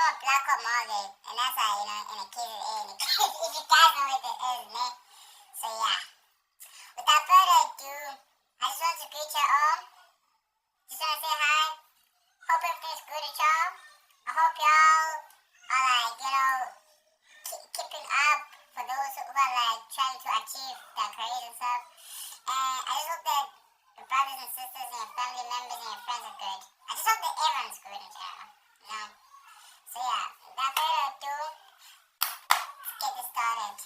a black hole market, and that's how, in the case of A and the case, if you guys know what it is, man. So, yeah. Without further ado, I just want to greet y'all. Just want to say hi. Hope everything's good at y'all. I hope y'all are, keeping up for those who are, trying to achieve their careers and stuff. And I just hope that your brothers and sisters and your family members and your friends are good. I just hope that everyone's good in general, So, yeah, without further ado, let's get this started.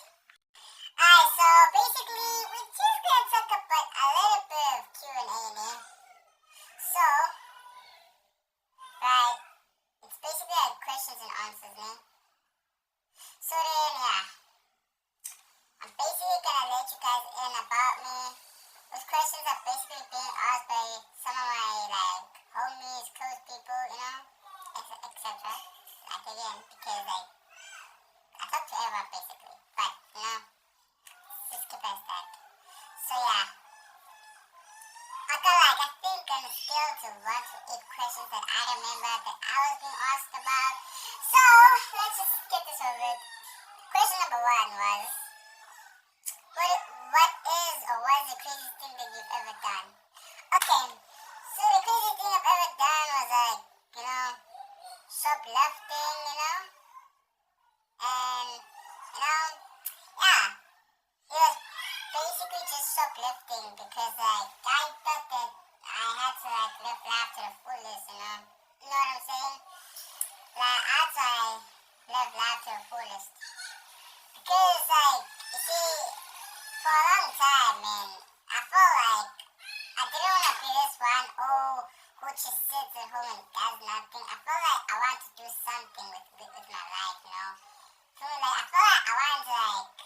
Alright, so basically, we're just gonna talk about a little bit of Q&A, man. So, right, it's basically like questions and answers, man. So then, yeah, I'm basically gonna let you guys in about me. Those questions are basically being asked by some of my, homies, close people, etc. Again, because, I talk to everyone, basically. But, just skip past that. So, yeah. I think I'm still to 1 to 8 questions that I remember that I was being asked about. So, let's just get this over with. Question number 1 was, what is or was the craziest thing that you've ever done? Okay, so the craziest thing I've ever done was shoplifting, and, yeah, it was basically just shoplifting because, I thought that I had to, live life to the fullest, You know what I'm saying? I had to, live life to the fullest. Because, you see, for a long time, man, I felt like I didn't want to be this one, who just sits at home and does nothing. I felt like I wanted to do something with my life, So, I felt like I wanted to,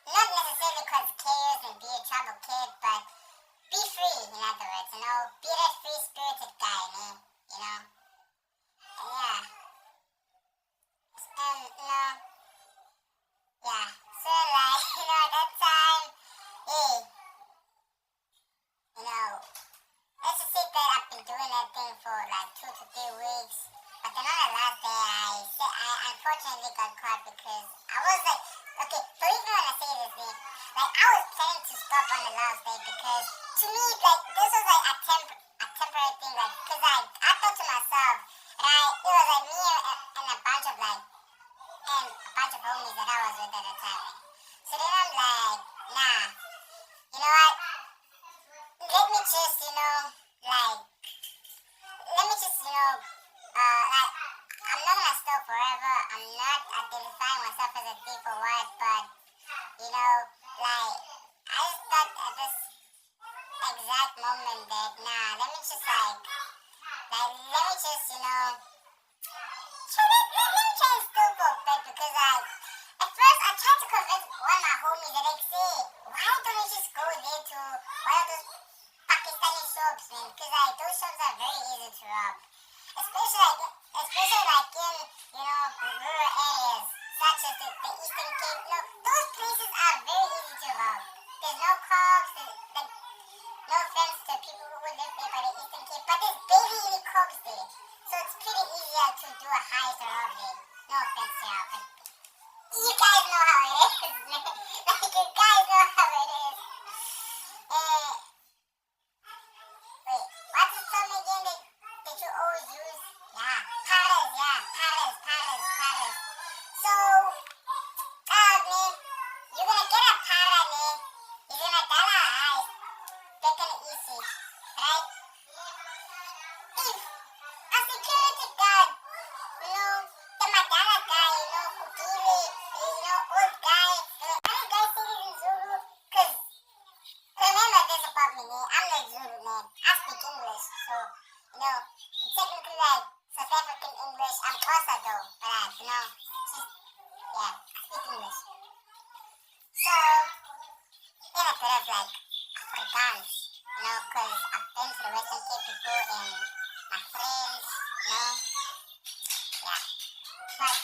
not necessarily cause chaos and be a trouble kid, but be free, in other words, be that free-spirited guy, man, And, yeah. And, yeah. So, at that time, hey, let's just say that I've been doing that thing for, 2 to 3 weeks. But then on the last day, I unfortunately got caught because I was okay, believe me when I say this, man, I was planning to stop on the last day because, to me, this was, a temporary thing, because, I thought to myself, it was, me and a bunch of, homies that I was with at the time. So then I'm like, nah, you know what, let me just, I'm not gonna stop forever. I'm not identifying myself as a thief or what, but, I just thought at this exact moment that, nah, let me just, let me just, let me try and steal for a bit because, at first I tried to convince one of my homies that, say, why don't we just go there to one of those Pakistani shops, man, because, those shops are very easy to rob. Especially in, rural areas, such as the Eastern Cape. Those places are very easy to rob. There's no cops, no offense to people who live there by the Eastern Cape, but there's barely any cops there. So it's pretty easier to do a heist or robbery. No offense to y'all, but you guys know how it is, man. You guys know how it is. Wait, what's the term again that you always use? Yeah, paddles. So, man, you're gonna get a paddle, man. You're gonna die a heist. They're gonna easy, right? If a security guard, the Madara guy, Kukiri, old guy, other guy said it in Zulu, cause remember this about me, man. I'm not Zulu, man. I speak English, so, technically, South African English. I'm Xhosa though, but, yeah, I speak English. So, in a bit of, Afrikaans, cause I've been to the Western Cape before, and my friends, yeah. But,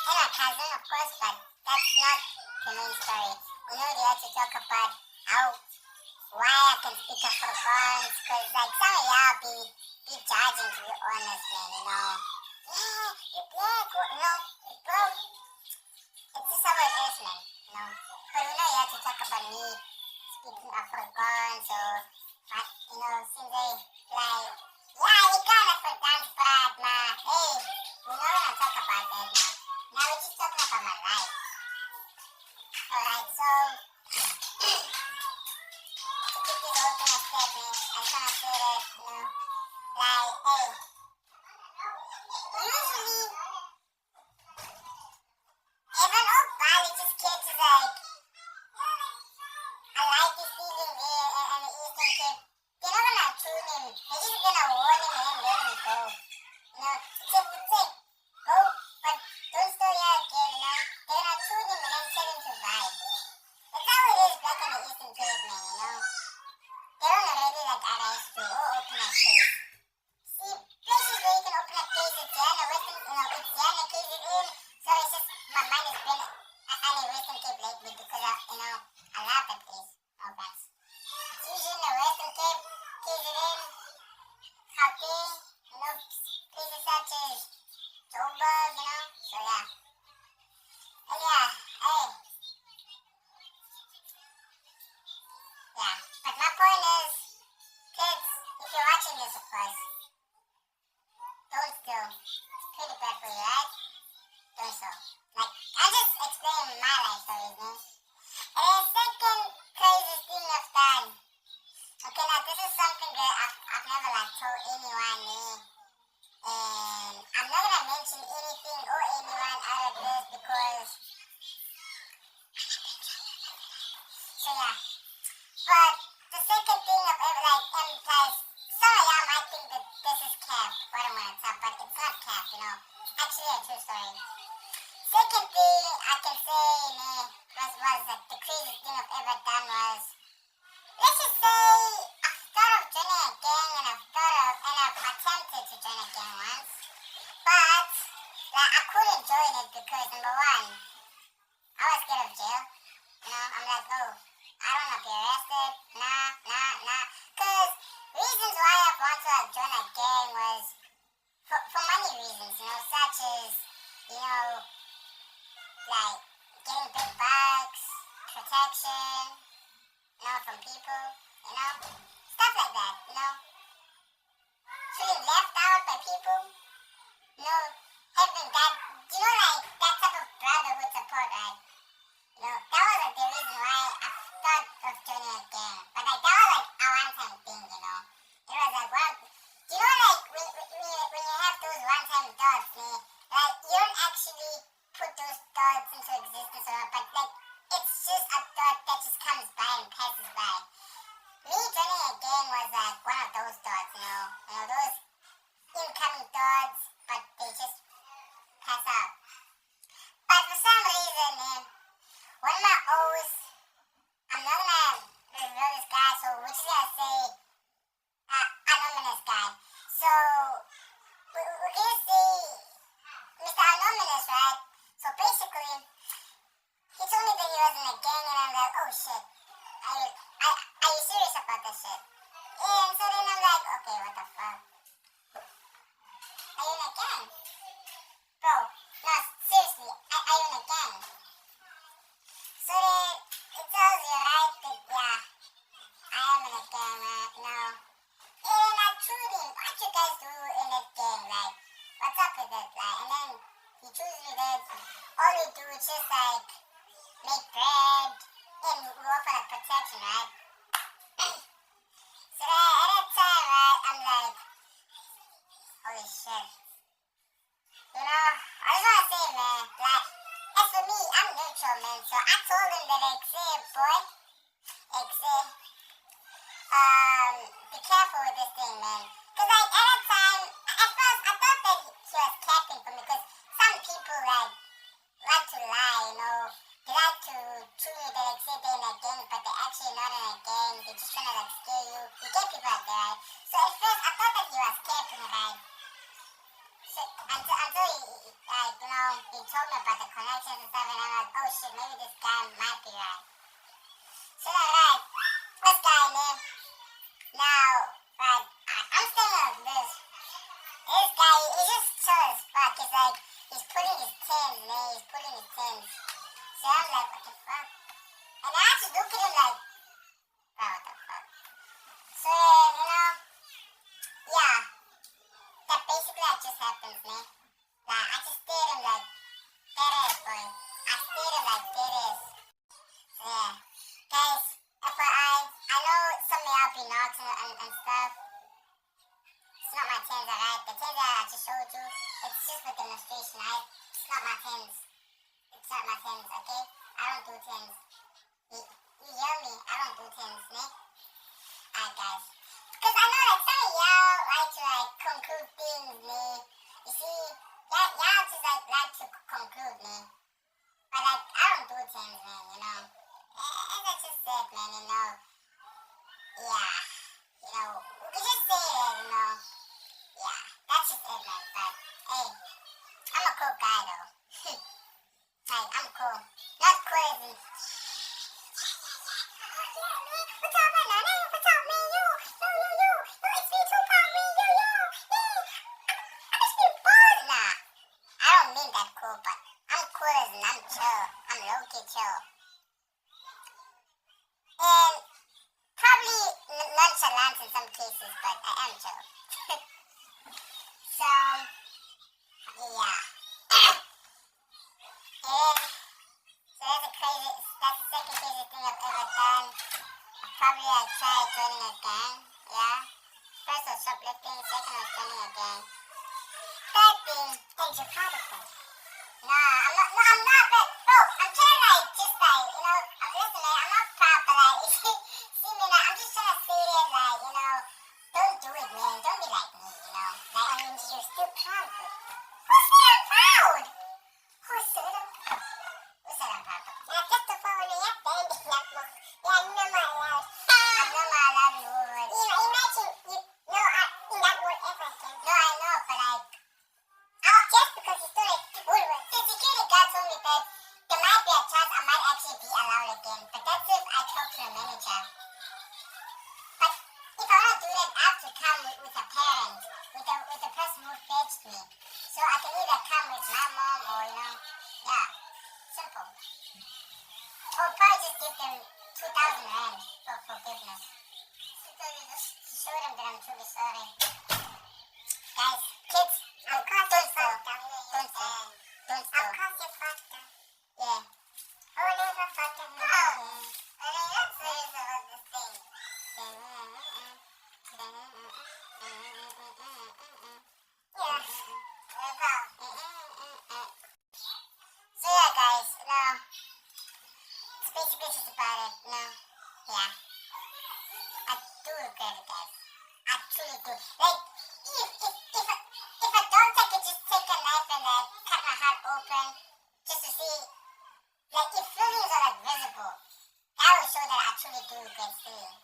and my cousin, of course, but that's not the main story. They had to talk about why I can speak Afrikaans, cause, some of y'all be judging, to be honest, man, Yeah, so, since they, like, yeah, he kind of for dance, but, hey, we're not talk about that now. Now we're just talking about my life. Alright, so, to keep this whole thing a step, man, I just want to say that, like, hey, usually, if an old body just catches, like, I like this feeling there and the Eastern Cape, they're not gonna tune him. They're just gonna warn him and then let him go. Take the tip. Go, but don't stay here again, They're gonna tune him and then set him to vibe. That's how it is back in the Eastern Cape, man, They don't already like arrest you or open a case. See, places where you can open a case, it's here in the Western, it's here in the case it in. So it's just, my mind has been on the Western Cape lately because of, I love that place. Oh, that's usually in the Western Cape, KZN, Gauteng, places such as Joburg, so yeah. And yeah, hey. Yeah, but my point is, kids, if you're watching this, of course, don't steal. It's pretty bad for you, right? Don't steal. Like, I just explained my life stories, man. And the second craziest thing I've done. Okay, now this is something that I've never like told anyone, and I'm not gonna mention anything or anyone out of this because, so yeah. But the second thing I've ever like emphasized, some of y'all might think that this is cap, what I'm gonna talk, but it's not cap, actually a true story. Second thing I can say, was like the craziest thing I've ever done was, let's just say I've thought of joining a gang and I've attempted to join a gang once, but like I couldn't join it because number one, I was scared of jail. I'm like, oh, I don't want to be arrested. Nah. Cause reasons why I want to join a gang was for money reasons, such as, like getting big bucks, protection, from people, stuff like that, feeling left out by people, having that, like that type of brotherhood support, right? That was like the reason why I thought of joining a gang, but like that was like a one-time thing, It was like, well, like when you have those one-time thoughts, like you don't actually put those thoughts into existence, but like it's just a thought that just comes by and passes by. Me joining a gang was like one of those thoughts, those incoming thoughts, but they just pass out. But for some reason, one of my O's, I'm not gonna reveal this guy, so we're just gonna say anonymous guy. So we're gonna say Mr. Anonymous, right? So basically, he told me that he was in a gang, and I'm like, oh shit, are you serious about this shit? And so then I'm like, okay, what the fuck? Are you in a gang? Bro, no, seriously, are you in a gang? So then it tells you, right, that yeah, I am in a gang, right? And I told him, what you guys do in that gang, like, what's up with it, like, and then he told me that all we do is just like make bread and we offer like protection, right? So at that time, right, I'm like, holy shit. I just wanna say, man, like, as for me, I'm neutral, man, so I told him that, like, say, boy, like, say, be careful with this thing, man. Cause like at that time, at first I thought that he was capping for me, because some people like to lie, they like to tell you that like say they're in a gang, but they're actually not in a gang. They're just trying to like scare you. You get people out there, right? So at first I thought that he was capping, right? So until he he told me about the connections and stuff, and I'm like, oh shit, maybe this guy might be right. So then, right, this guy, man. Now, right, I'm staying on this. This guy, he's just chill as fuck. He's like, he's putting his tins, man. He's putting his tins. So I'm like, what the fuck? And I actually look at him like, bro, what the fuck? Like, I just stared him like deadass, boy. I stared him like deadass. Yeah. Guys, FYI, I know some of y'all be knocking and stuff. It's not my tens, alright? The tens that I just showed you, it's just for demonstration, right? It's not my tens. It's not my tens, okay? I don't do tens. You hear me? I don't do tens, ne? Alright, guys. Because I know like some of y'all like to like conclude things, ne? You see, y'all just like to conclude, ne? But like, I don't do tens, man, you know? As I just said, man, you know? Yeah. You know, we could just say that, you know? Yeah, that's just it, man. But, hey, I'm a cool guy, though. Like, I'm cool. Not cool as in... What's up, man? What's up, man? Yo, it's me, Tupac, man. Yo. I just feel bored. Nah, I don't mean that cool, but I'm cool as in I'm chill. I'm low-key chill. And probably nonchalant in some cases, but I am chill. So, yeah. And so that's the second crazy thing I've ever done. Probably I tried joining a gang, yeah. First was shoplifting, second was joining a gang. Third thing, photography. Nah, I'm not, but bro, I'm trying to like, just like, you know, listen man, I'm not proud, but like, see me now, I'm just trying to say it like, you know, don't do it man, don't be like me, you know. Like, I mean, you're still proud, but who said I'm proud? Who said I'm proud? Who said I'm proud? Yeah, just to follow me up, then yeah, you know my life. I know my love you would. You know, imagine, you know, in that word ever again. No, I know, but like, just because you still like, the security guard told me that there might be a chance I might actually be allowed again, but that's if I talk to a manager. But if I want to do that, I have to come with a parent, with the person who fetched me. So I can either come with my mom or, you know, yeah, simple. Or probably just give them 2,000 rand for forgiveness. To show them that I'm truly sorry. Guys, kids, don't steal. Don't steal. Of course you fucked up. Yeah. Oh, never fucked up. No. I mean, that's the reason of this thing. Yeah. So yeah, guys, no. It's basically just about it. No. Yeah. I do regret it, guys. I truly do. Like, if a doctor could just take a knife and like cut my heart open just to see, like, if feelings are like visible, that would show that I truly do regret stealing.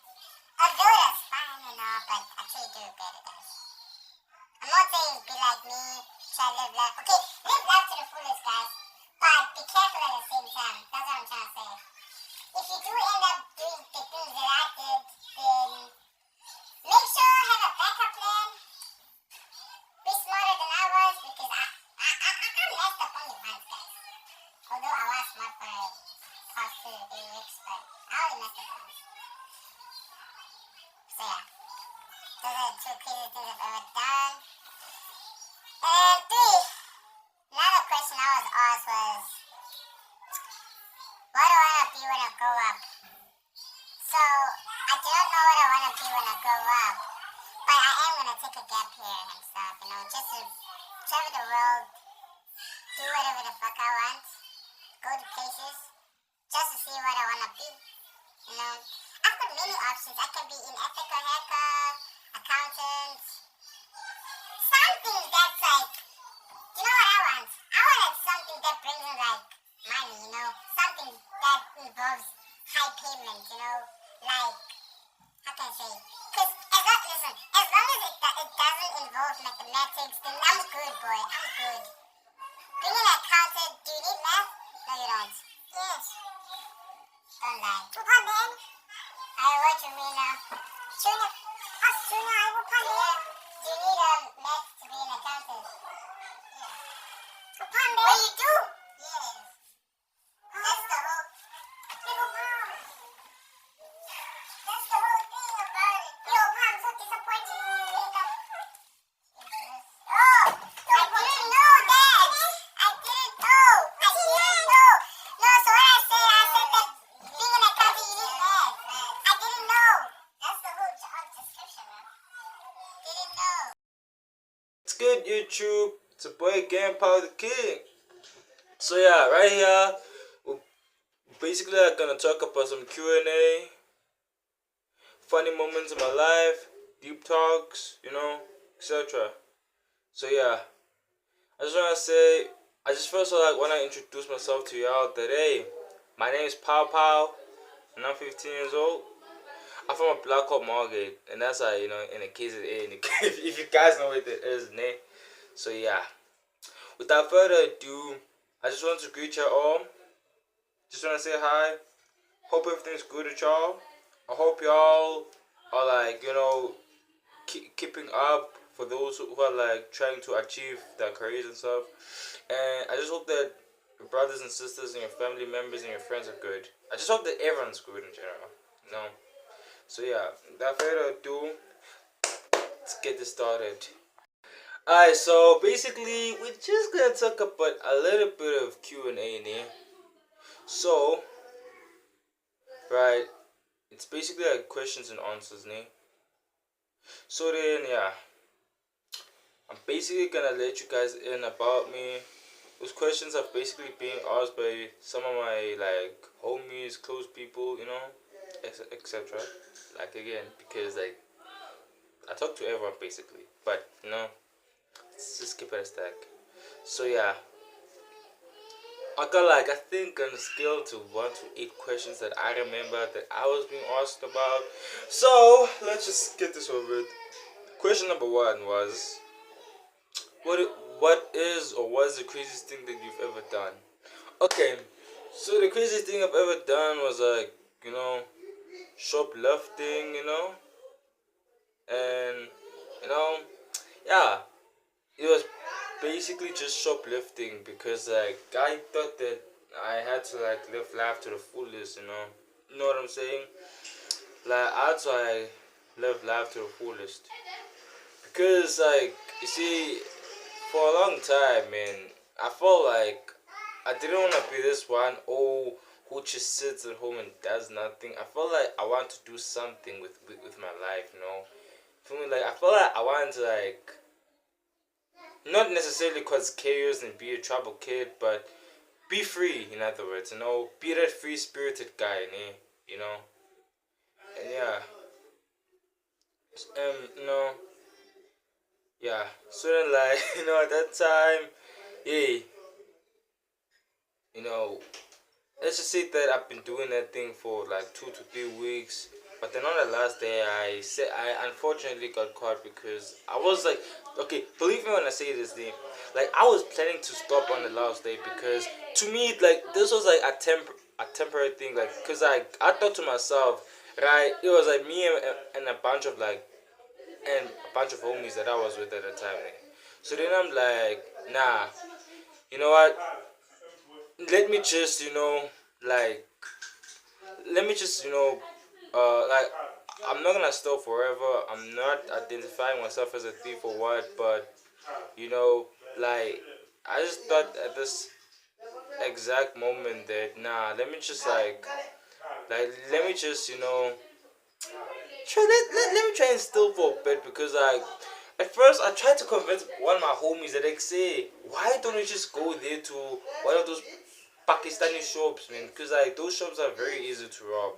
Although that's fine, you know, but I truly do regret it, guys. I'm not saying be like me, try to live life. Okay, live life to the fullest, guys. But be careful at the same time. That's what I'm trying to say. If you do end up doing the things that I did, then make sure you have a backup plan. Be smarter than I was because I messed up only once, guys. Although I was smart for it past 2 weeks, but I only messed up once. So yeah, those are the 2 crazy things I've ever done. And 3, another question I was asked was, what do I want to be when I grow up? So, I don't know what I want to be when I grow up, but I am going to take a gap year and stuff, you know, just to travel the world, do whatever the fuck I want, go to places, just to see what I want to be, you know. I've got many options. I can be in ethical hacker, accountant, something that's like, you know what I want? I want like something that brings in like money, you know, something that involves high payment, you know, like, how can I say? Because as long as it doesn't involve mathematics, then I'm good, boy. I'm good. Being an accountant, do you need math? No, you don't. Yes. Don't lie. What, man? I what you mean now? Junior. Us, Junior, I will pay. Yeah. Do you need math to be an accountant? Yeah. Upon me. Well, you do? Yes. That's the whole... Little mom. That's the whole thing about it. Yo, Mom, I'm so disappointed in you, Lisa. Oh, I didn't know that. YouTube? It's a boy again, Power the King. So yeah, right here, we're basically gonna talk about some Q&A, funny moments in my life, deep talks, etc. So yeah, I just wanna say, I just first wanna introduce myself to y'all that hey, my name is Pow Pow, and I'm 15 years old. I'm from a block called Margate, and that's in the KZA, if you guys know what it is, ne? So yeah, without further ado, I just want to greet y'all all. Just want to say hi. Hope everything's good with y'all. I hope y'all are keeping up for those who are trying to achieve their careers and stuff. And I just hope that your brothers and sisters and your family members and your friends are good. I just hope that everyone's good in general. So yeah, without further ado, let's get this started. Alright, so basically we're just gonna talk about a little bit of Q&A in here. So, right, it's basically like questions and answers, ne? So then, yeah, I'm basically gonna let you guys in about me. Those questions have basically been asked by some of my homies, close people, etc. Like again, because I talk to everyone basically, but let's just keep it a stack. So yeah, I think on a scale to 1 to 8 questions that I remember that I was being asked about. So let's just get this over with. Question number 1 was, what is or was the craziest thing that you've ever done? Okay, so the craziest thing I've ever done was shoplifting, and yeah, it was basically just shoplifting because I thought that I had to live life to the fullest, You know what I'm saying? I had to live life to the fullest. Because you see, for a long time, man, I felt like I didn't want to be this one who just sits at home and does nothing. I felt like I want to do something with my life, For me, I felt like I wanted to not necessarily cause chaos and be a trouble kid, but be free, in other words, be that free spirited guy, you know. And yeah, yeah. So then, at that time, yeah, you know, let's just say that I've been doing that thing for 2 to 3 weeks. But then on the last day, I unfortunately got caught because I was okay, believe me when I say this, thing, I was planning to stop on the last day because to me, this was a temporary thing, cause I thought to myself, right, it was me and a bunch of homies that I was with at the time. So then I'm like, nah, you know what? Let me just, like, let me just, I'm not gonna stop forever. I'm not identifying myself as a thief or what, but I just thought at this exact moment that nah, let me just let me just let me try and steal for a bit because at first I tried to convince one of my homies that say why don't we just go there to one of those Pakistani shops, man, because those shops are very easy to rob,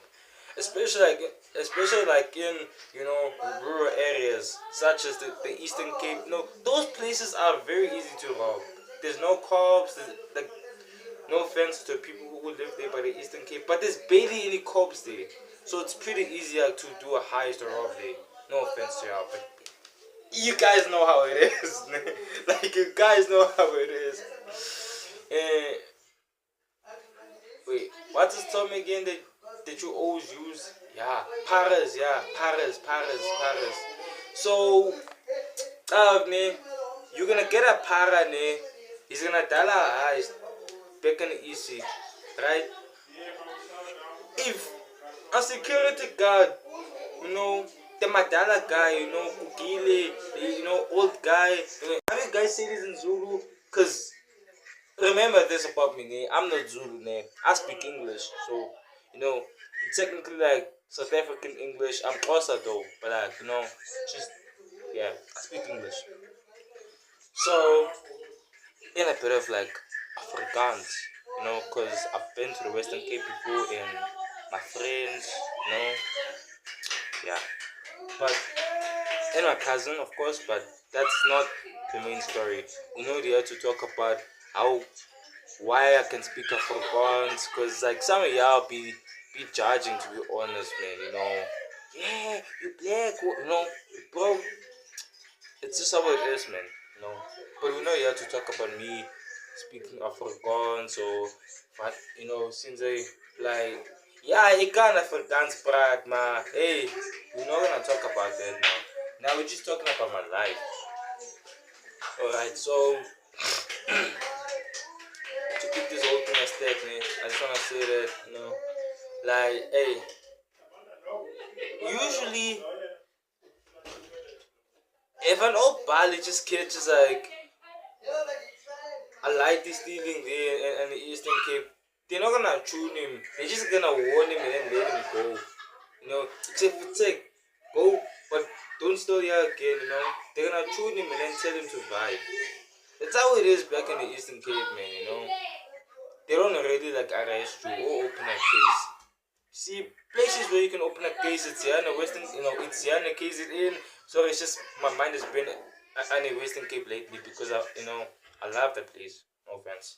especially in rural areas such as the Eastern Cape. No, those places are very easy to rob. There's no cops. There's no offense to people who live there by the Eastern Cape, but there's barely any cops there, so it's pretty easy to do a heist or rob there. No offense to y'all, but you guys know how it is. You guys know how it is. And wait, what's this term again that you always use? Yeah, paras, paras. So, ne, you're gonna get a para, ne. He's gonna dial a heist back in easy, right? If a security guard, the Madala guy, Kukile, old guy, how you guys say this in Zulu? Because remember this about me, I'm not Zulu, I speak English, so technically South African English. I'm Xhosa though, but just yeah, I speak English. So, in a bit of like Afrikaans, because I've been to the Western Cape before and my friends, you know, yeah. But, and my cousin, of course, but that's not the main story. They had to talk about how, why I can speak Afrikaans, because like some of y'all be judging, to be honest, man. Yeah, you black, bro. It's just how it is, man. But we know you have to talk about me speaking Afrikaans, or but since I like, yeah, I can Afrikaans praat, maar hey, we're not gonna talk about that now. Now we're just talking about my life. Alright, so to keep this whole thing a step, man, I just wanna say that, like, hey, usually if an old bali just catches like a light is stealing there and the Eastern Cape, they're not gonna tune him. They're just gonna warn him and then let him go. Except for take, go, but don't steal here again. They're gonna tune him and then tell him to vibe. That's how it is back in the Eastern Cape, man. They don't really like arrest you or open a case. See, places where you can open a case, it's here in the Western, it's here in the case it in. So it's just my mind has been on the Western Cape lately because I love that place. No offense.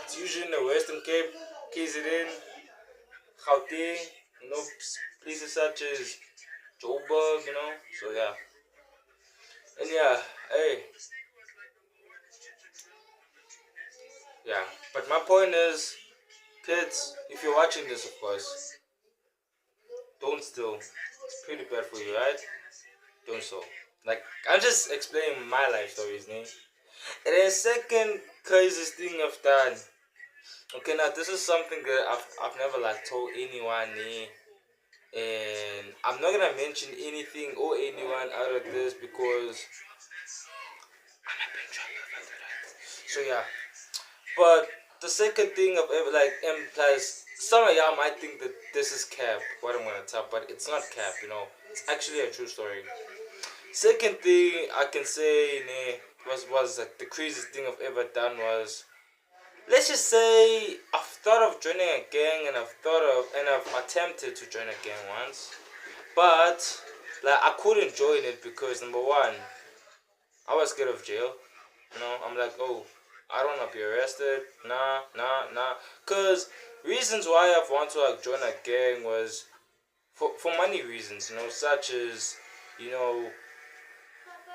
It's usually in the Western Cape, KZN, Gauteng, places such as Joburg. So yeah. And yeah, hey, yeah. But my point is, kids, if you're watching this, of course, don't steal. It's pretty bad for you, right? Don't steal. Like, I'm just explaining my life stories, ne? And then second craziest thing I've done. Okay, now this is something that I've never like told anyone, ne? And I'm not gonna mention anything or anyone out of this because I'm not being trouble. So yeah. But the second thing of ever like implies some of y'all might think that this is cap, what I'm gonna tell, but it's not cap. It's actually a true story. Second thing I can say was like the craziest thing I've ever done was, let's just say I've thought of joining a gang and I've attempted to join a gang once. But like I couldn't join it because number one, I was scared of jail. I'm like, oh, I don't want to be arrested. Nah. Cause reasons why I've wanted to like join a gang was for money reasons. Such as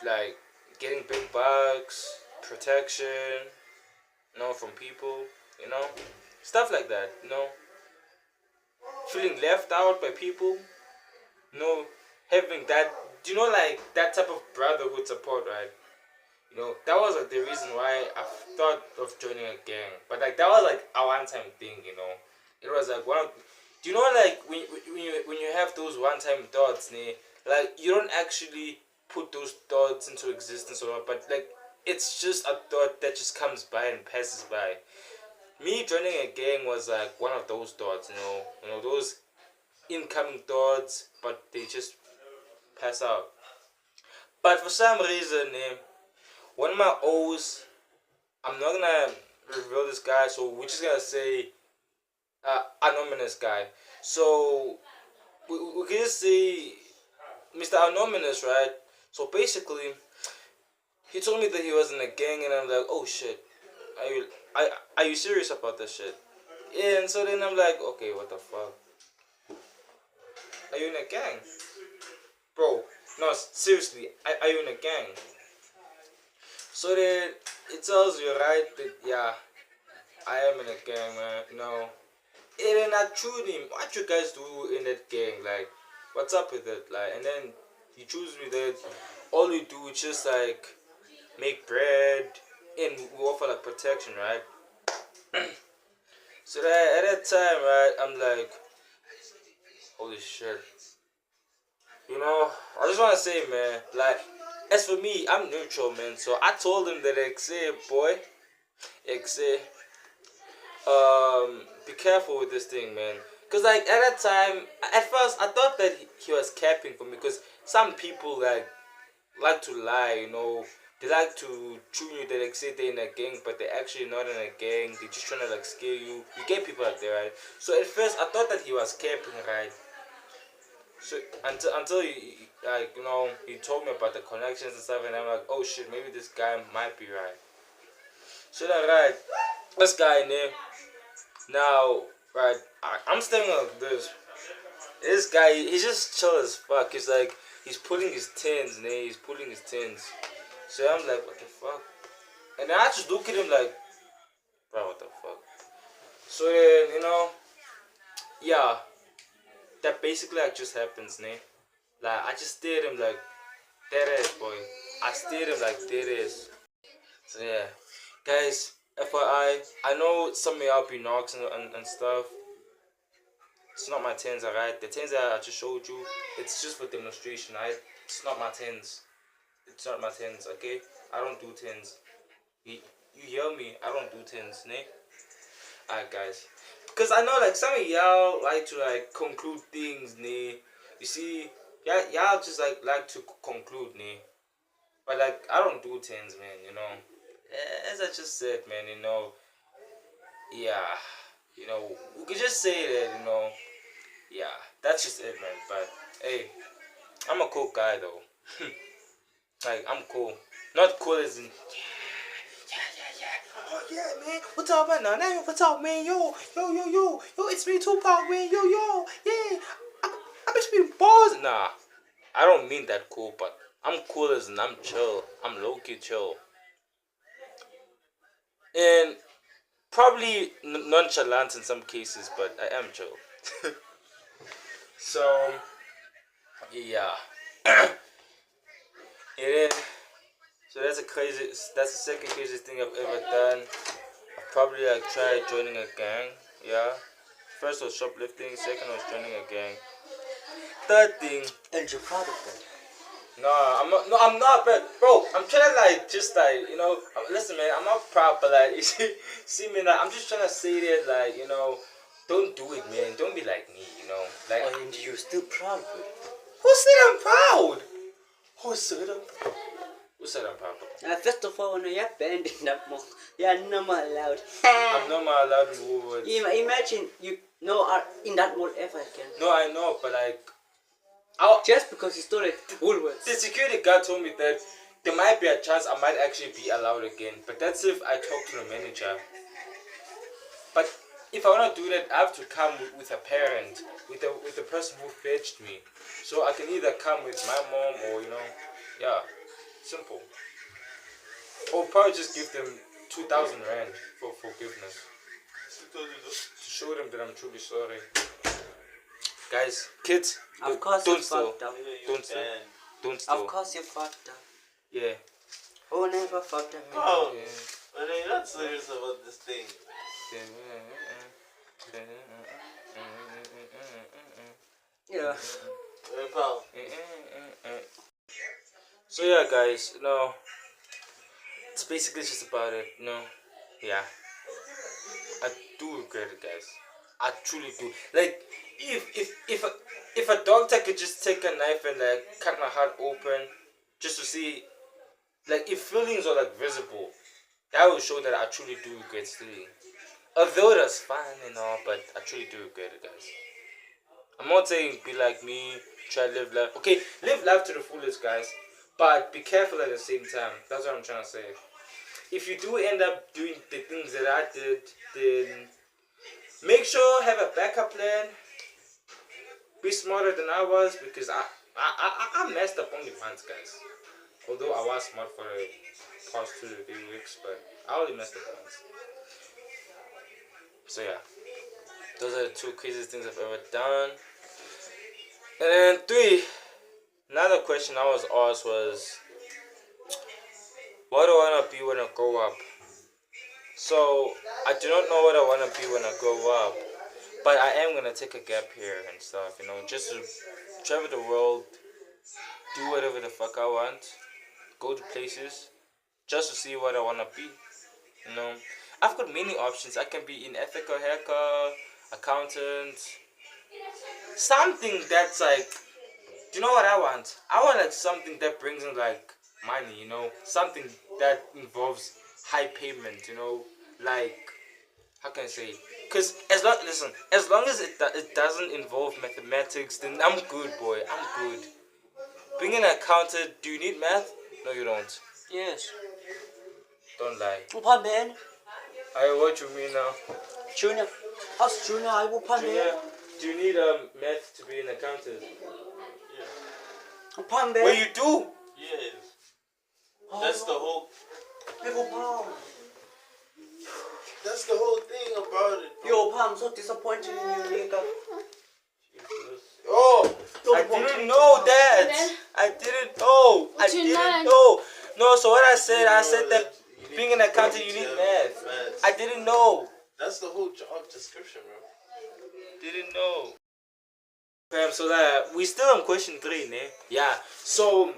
like getting big bucks, protection. From people. Stuff like that. Feeling left out by people. Having that. Like that type of brotherhood support, right? That was like the reason why I thought of joining a gang. But like that was like a one-time thing. It was like one of, like when you have those one-time thoughts, like you don't actually put those thoughts into existence or not, but like it's just a thought that just comes by and passes by. Me joining a gang was like one of those thoughts, those incoming thoughts, but they just pass out. But for some reason, one of my O's, I'm not gonna reveal this guy, so we're just gonna say anonymous guy. So we can just say Mr. Anonymous, right? So basically, he told me that he was in a gang, and I'm like, oh shit, are you serious about this shit? Yeah, and so then I'm like, okay, what the fuck? Are you in a gang? Bro, no, seriously, are you in a gang? So then it tells you, right, that yeah, I am in a gang, man. And then I chewed him. What you guys do in that gang? Like, what's up with it? Like, and then he choose me that all we do is just like make bread and we offer like protection, right? So that at that time, right, I'm like, holy shit. I just wanna say, man, like, as for me, I'm neutral, man. So I told him that, boy, be careful with this thing, man. Cause like at that time, at first I thought that he was capping for me. Cause some people like to lie, they like to tune you. They like say they're in a gang, but they're actually not in a gang. They're just trying to like scare you. You get people like that, right? So at first I thought that he was camping, right? So until he like he told me about the connections and stuff, and I'm like, oh shit, maybe this guy might be right. So that right, this guy in there now, right? I'm staying like this. This guy, he's just chill as fuck. He's like, he's pulling his tins, man. He's pulling his tins. So I'm like, what the fuck? And then I just look at him like, bro, what the fuck? So then, yeah, that basically like just happens, ne? Like, I just stared him like, dead ass, boy. I stared him like dead ass. So yeah, guys, FYI, I know some of y'all be knocks and stuff. It's not my tens, alright? The tens that I just showed you, it's just for demonstration, alright? It's not my tens. It's not my tens, okay? I don't do tens. You hear me? I don't do tens, ne? Alright, guys. Because I know, like, some of y'all like to, like, conclude things, ne? You see, y'all just, like to conclude, ne? But, like, I don't do tens, man, As I just said, man, yeah, we could just say that, yeah, that's just it, man. But hey, I'm a cool guy though. Like I'm cool, not cool as in yeah. Oh yeah, man. What's up, man? Now, what's up, man? Yo, it's me, Tupac, man. Yo, yeah. I be spitting balls. Nah, I don't mean that cool, but I'm cool as in I'm chill. I'm low key chill, and probably nonchalant in some cases, but I am chill. So yeah. And then, so that's the second craziest thing I've ever done. I've probably like tried joining a gang, yeah. First was shoplifting, second was joining a gang. Third thing, And you're proud of that. I'm not, bro. I'm trying to like, just like, listen, man, I'm not proud, but like, you see me, like, I'm just trying to say that, like, don't do it, man. Don't be like me, like. Oh, and you're still proud of it. Who said I'm proud? Who said I'm proud? Who said I'm proud? First of all, when you're banned in that mall, you're not allowed. I'm not allowed in Woolworths. Imagine you are in that mall ever again. No, I know, but like, Just because you stole it, Woolworths. the security guard told me that there might be a chance I might actually be allowed again, but that's if I talk to the manager. But if I want to do that, I have to come with a parent, with the person who fetched me. So I can either come with my mom or yeah, simple. Or probably just give them 2,000 rand for forgiveness. To show them that I'm truly sorry. Guys, kids, Of course don't you steal. fucked up. Don't steal. Don't steal. Of course you fucked up. Yeah. Who never fucked up? Oh, but you're not serious about this thing. Yeah. Hey, pal. So yeah, guys, it's basically just about it. Yeah, I do regret it, guys. I truly do. Like, if a doctor could just take a knife and like cut my heart open, just to see, like, if feelings are like visible, that will show that I truly do regret stealing. Although that's fine and all, but I truly do regret it, guys. I'm not saying be like me, try to live life. Okay, live life to the fullest, guys. But be careful at the same time. That's what I'm trying to say. If you do end up doing the things that I did, then make sure have a backup plan. Be smarter than I was, because I messed up only once, guys. Although I was smart for the past 2 to 3 weeks, but I only messed up once. So yeah, those are the 2 craziest things I've ever done. And then 3, another question I was asked was, what do I want to be when I grow up? So I do not know what I want to be when I grow up, but I am gonna take a gap here and stuff, just to travel the world, do whatever the fuck I want, go to places, just to see what I want to be. I've got many options. I can be an ethical hacker, accountant, something that's like, do you know what I want? I want like something that brings in like money, you know, something that involves high payment, you know, like how can I say? Because as long as it doesn't involve mathematics, then I'm good, boy. I'm good. Being an accountant, do you need math? No, you don't. Yes. Don't lie. Uphambene. What you mean now? Junior. Ask Junior, hayi uphambene. Do you need math to be an accountant? Uphambene. Well, you do. Yes. That's the whole. That's the whole thing about it. Yo, Pa, I'm so disappointed in you, nigga. Oh, I didn't know that. I didn't know. I didn't know. No, so what I said that being an accountant you need math. I didn't know. That's the whole job description, bro. Didn't know. So that we still on question 3, ne? Yeah. So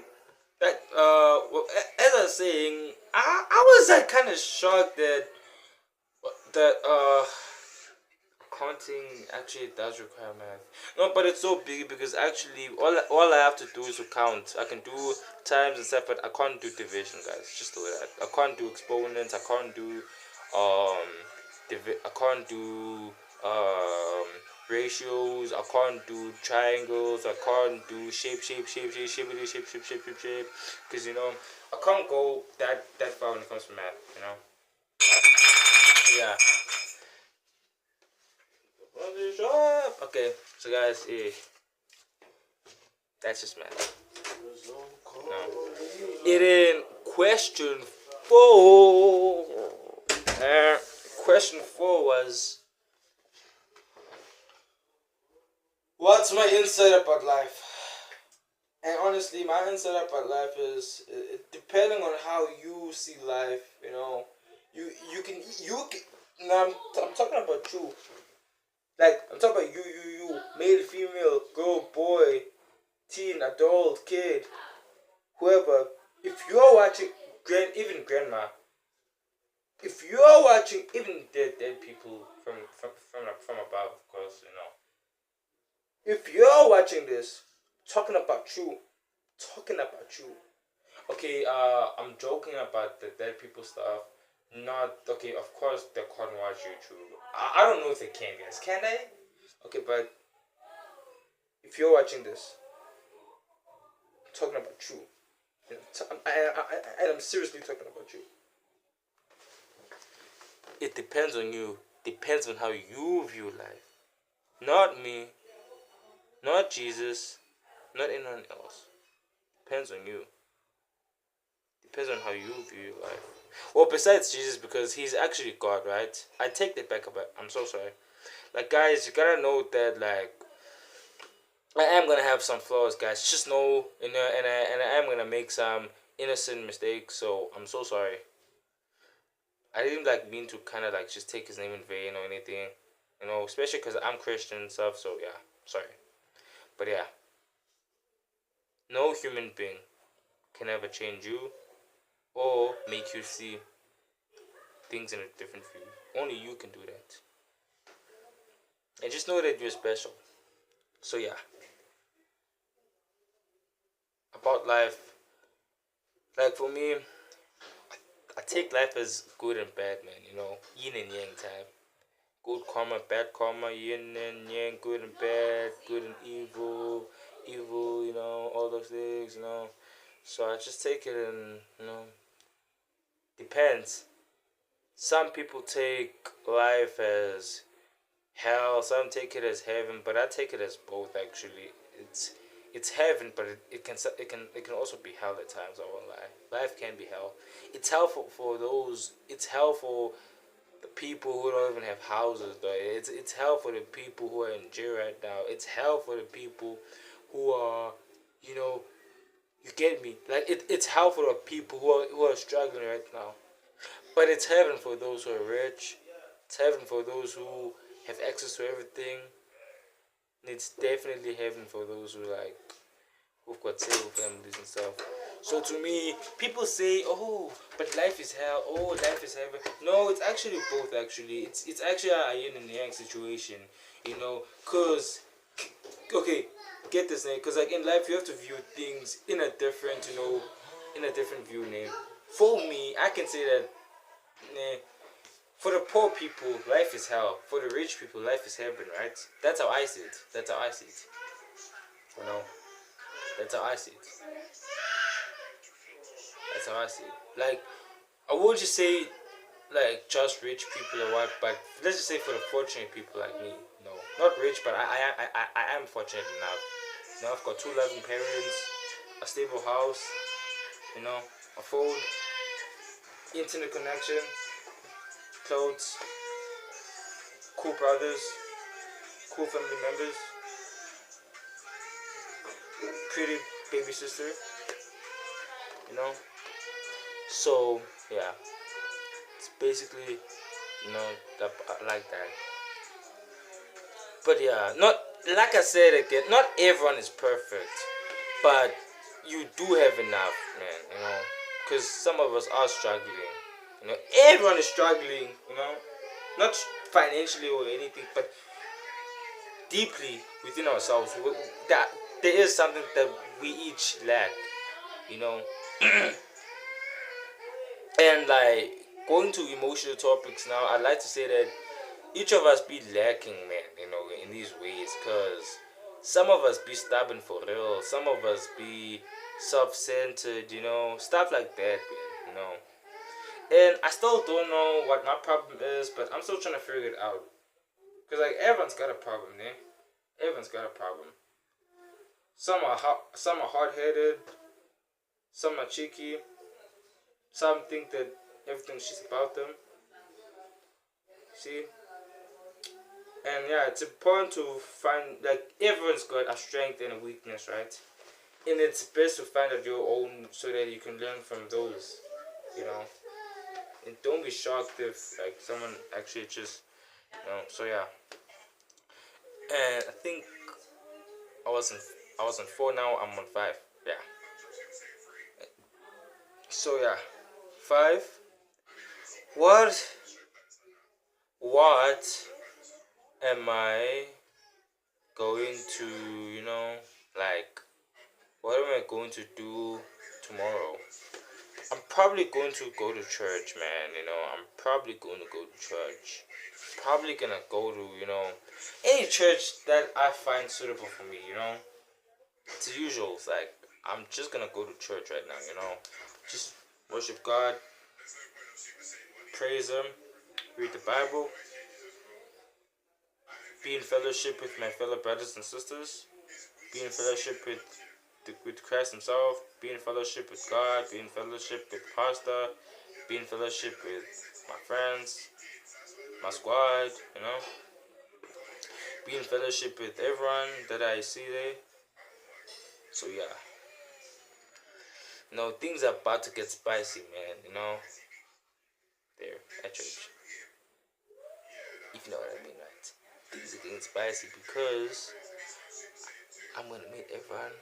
that well, as I was saying, I was like kind of shocked that accounting actually does require math. No, but it's so big because actually all I have to do is to count. I can do times and stuff, but I can't do division, guys. Just do that. I can't do exponents. I can't do I can't do ratios. I can't do triangles. I can't do shape. Because you know I can't go that far when it comes to math. You know. Yeah. Okay, so guys, that's just math. No. It in question 4. Question 4 was, what's my insight about life? And honestly, my insight about life is depending on how you see life. You know, you can. Now I'm talking about you. Like, I'm talking about you, male, female, girl, boy, teen, adult, kid, whoever. If you're watching, even grandma, if you're watching, even dead people from above, of course, you know. If you're watching this, talking about you. Okay, I'm joking about the dead people stuff. Not okay. Of course, they can't watch YouTube. I don't know if they can, guys. Can they? Okay, but if you're watching this, I'm talking about you. You know, I'm seriously talking about you. It depends on you. Depends on how you view life. Not me. Not Jesus. Not anyone else. Depends on you. Depends on how you view life. Well, besides Jesus, because he's actually God, right? I take that back a bit. I'm so sorry. Like, guys, you gotta know that, like, I am gonna have some flaws, guys. Just know, you know, and I am gonna make some innocent mistakes. So I'm so sorry. I didn't like mean to kind of like just take his name in vain or anything, you know, especially because I'm Christian and stuff. So yeah, sorry, but yeah, no human being can ever change you or make you see things in a different view. Only you can do that. And just know that you're special. So yeah. About life. Like for me, I take life as good and bad, man, you know. Yin and yang type. Good karma, bad karma, yin and yang, good and bad, good and evil, you know, all those things, you know. So I just take it and, you know, depends. Some people take life as hell, some take it as heaven, but I take it as both actually. It's heaven, but it can also be hell at times. I won't lie. Life can be hell. It's hell for those. It's hell for the people who don't even have houses. Though it's hell for the people who are in jail right now. It's hell for the people who are, you know, you get me. Like it's hell for the people who are struggling right now. But it's heaven for those who are rich. It's heaven for those who have access to everything. And it's definitely heaven for those who've got stable families and stuff. So to me, people say, "Oh, but life is hell. Oh, life is heaven." No, it's actually both. Actually, it's actually a yin and yang situation. You know, cause okay, get this, cause like in life you have to view things in a different, you know, in a different view, name. For me, I can say that, for the poor people, life is hell. For the rich people, life is heaven, right? That's how I see it. That's how I see it. You know, that's how I see it. That's how I see it. Like, I would just say, like, just rich people or what, but let's just say for the fortunate people like me. No, not rich, but I am fortunate enough. You know, I've got 2 loving parents, a stable house, you know, a phone, internet connection, clothes, cool brothers, cool family members, pretty baby sister, you know. So yeah, it's basically, you know, that I like that. But yeah, not like I said again, not everyone is perfect, but you do have enough, man. You know, because some of us are struggling. You know, everyone is struggling. You know, not financially or anything, but deeply within ourselves. That there is something that we each lack. You know, and like going to emotional topics now, I'd like to say that each of us be lacking, man, you know, in these ways, because some of us be stubborn for real, some of us be self-centered, you know, stuff like that, man, you know. And I still don't know what my problem is, but I'm still trying to figure it out. Because, like, everyone's got a problem, eh? Everyone's got a problem. Some are hard-headed, some are cheeky, some think that everything's just about them. See? And yeah, it's important to find, like, everyone's got a strength and a weakness, right? And it's best to find out your own so that you can learn from those, you know. And don't be shocked if, like, someone actually just, you know. So yeah. And I think I was on 4 now. I'm on 5. Yeah. So yeah, 5. What am I going to, you know, like, what am I going to do tomorrow? I'm probably going to go to church, man, you know. I'm probably going to go to church. Probably gonna go to, you know, any church that I find suitable for me, you know. It's the usual. It's like, I'm just gonna go to church right now, you know. Just worship God, praise Him, read the Bible, be in fellowship with my fellow brothers and sisters, be in fellowship with Christ Himself, be in fellowship with God, be in fellowship with Pastor, be in fellowship with my friends, my squad, you know, be in fellowship with everyone that I see there. So yeah, you know, things are about to get spicy, man, you know, there at church, if you know what I mean, right? Things are getting spicy because I'm gonna meet everyone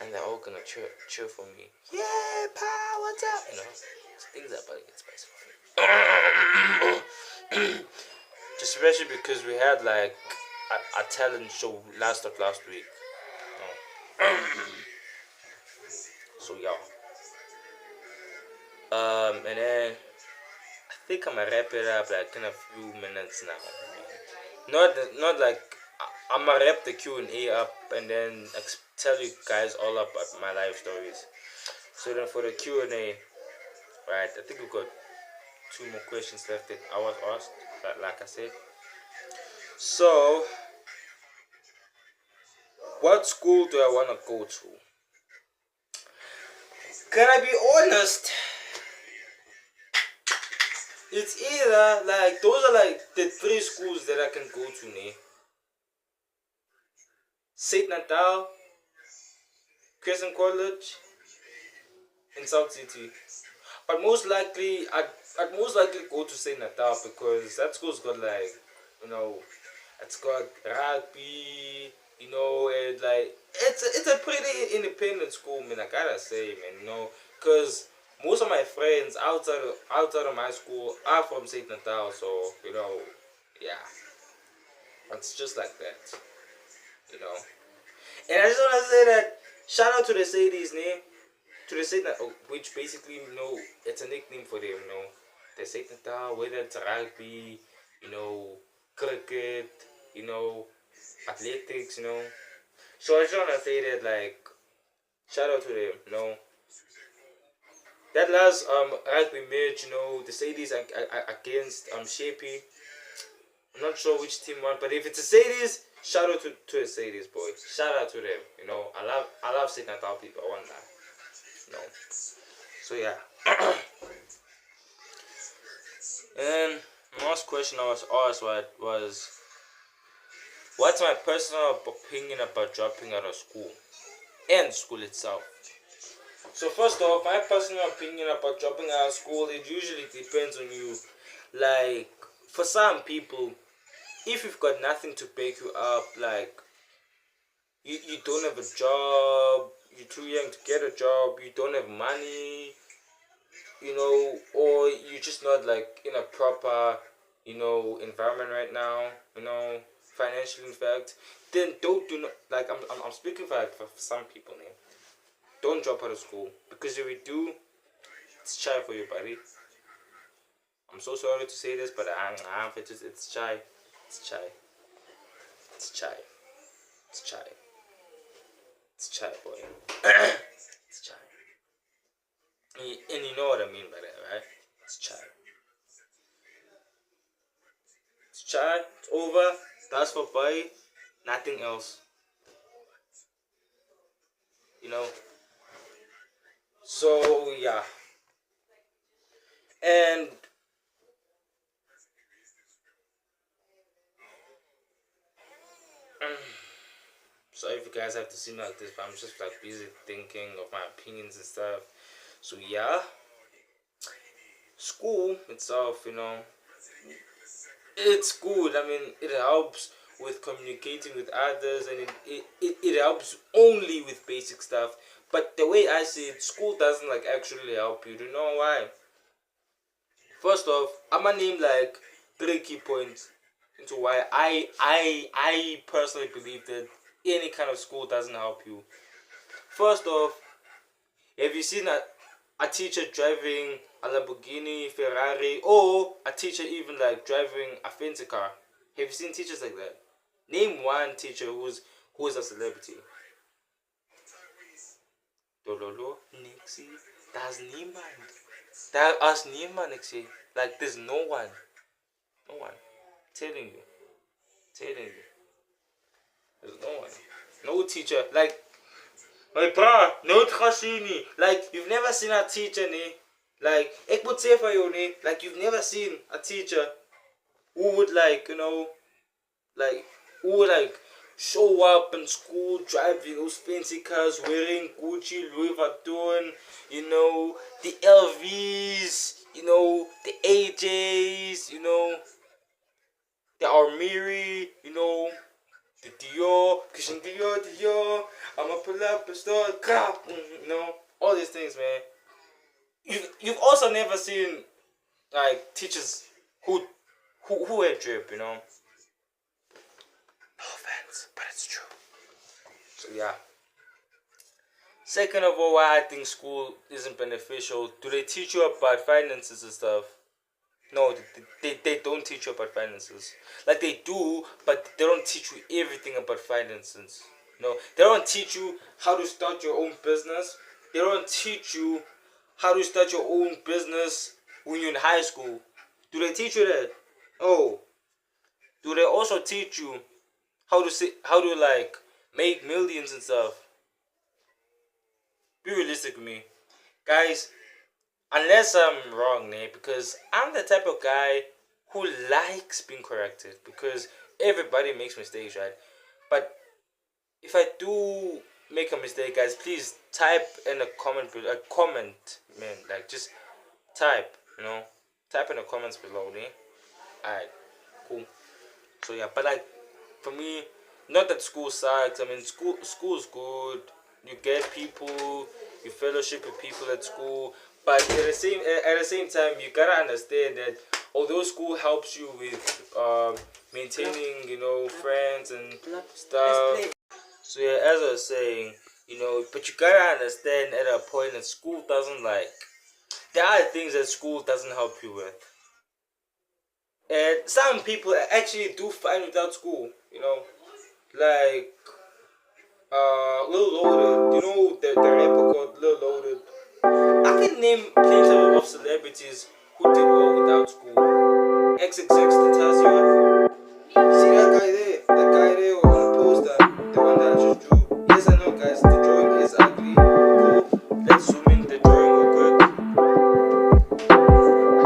and they're all gonna cheer for me. Yeah, pal, what's up? You know, so things are about to get spicy for me. Just especially because we had like a talent show last week. You know? So yeah. And then I think I'm gonna wrap it up like in a few minutes now. Not like I'm gonna wrap the Q&A up and then tell you guys all about my life stories. So then for the Q&A, right? I think we've got 2 more questions left that I was asked, like I said. So, what school do I want to go to? Can I be honest? It's either like, those are like the 3 schools that I can go to, ne? St. Natal, Crescent College, in South City. But most likely, I'd most likely go to St. Natal because that school's got like, you know, it's got rugby, you know, and like, it's a pretty independent school, man, I gotta say, man, you know, because most of my friends outside of my school are from St. Natal, so, you know, yeah, it's just like that, you know. And I just want to say that, shout out to the Sadies, ne? to the Satan, which basically, you know, it's a nickname for them, you know. The Satan Tower, whether it's rugby, you know, cricket, you know, athletics, you know. So I just want to say that, like, shout out to them, you know. That last rugby match, you know, the Sadis against Shapey. I'm not sure which team won, but if it's a Sadis, shout out to the Sadis, boy. Shout out to them. You know, I love Satan Natal people. I want that. You know. So yeah. And the last question I was asked was what's my personal opinion about dropping out of school and school itself? So first off, my personal opinion about dropping out of school, it usually depends on you. Like, for some people, if you've got nothing to back you up, like, you don't have a job, you're too young to get a job, you don't have money, you know, or you're just not, like, in a proper, you know, environment right now, you know, financially, in fact, then do not, like, I'm speaking for some people, man. Don't drop out of school, because if you do, it's shy for you, buddy. I'm so sorry to say this, but it's shy. It's shy. It's shy. It's shy. It's shy, boy. It's shy. And you know what I mean by that, right? It's shy. It's shy. It's over. That's for boy. Nothing else. You know? So, yeah. And sorry if you guys have to see me like this, but I'm just like busy thinking of my opinions and stuff. So yeah, school itself, you know, it's good. I mean, it helps with communicating with others, and it helps only with basic stuff. But the way I see it, school doesn't like actually help you. Do you know why? First off, I'm gonna name like 3 key points into why I personally believe that any kind of school doesn't help you. First off, have you seen a teacher driving a Lamborghini, Ferrari, or a teacher even like driving a fancy car? Have you seen teachers like that? Name one teacher who's a celebrity. Dololo, Nixie, that's niemand. That us niemand, Nixie. Like there's no one. No one. Telling you. There's no one. No teacher. Like, my bra, no trashini. Like, you've never seen a teacher, ne? Like, ek moet sê vir jou, ne? Like, you've never seen a teacher who would, like, you know, like, who would, like, show up in school driving those fancy cars, wearing Gucci, Louis Vuitton, you know, the LVs, you know, the AJs, you know, the Armiri, you know, the Dior, Christian Dior, I'ma pull up and start crap, you know, all these things, man. You've also never seen like teachers who wear drip, you know. No offense, but it's true. So yeah. Second of all, why I think school isn't beneficial, do they teach you about finances and stuff? No, they don't teach you about finances. Like they do, but they don't teach you everything about finances. No, they don't teach you how to start your own business. They don't teach you how to start your own business when you're in high school. Do they teach you that? Oh, do they also teach you how to like make millions and stuff? Be realistic with me, guys. Unless I'm wrong, because I'm the type of guy who likes being corrected, because everybody makes mistakes, right? But if I do make a mistake, guys, please type in a comment, man, like just type, you know, type in the comments below, Alright, cool. So yeah, but like for me, not that school sucks. I mean, school's good. You get people, you fellowship with people at school. But at the same time, you gotta understand that although school helps you with maintaining, you know, friends and stuff. So yeah, as I was saying, You know, but you gotta understand at a point that school doesn't like. There are things that school doesn't help you with. And some people actually do fine without school, you know. Like, Lil Loaded, you know the rapper called Lil Loaded. I can name plenty of celebrities who did well without school. XXX Tentacion. See that guy there on the poster, the one that I just drew. Yes, I know, guys, the drawing is ugly. Cool. Let's zoom in the drawing real quick.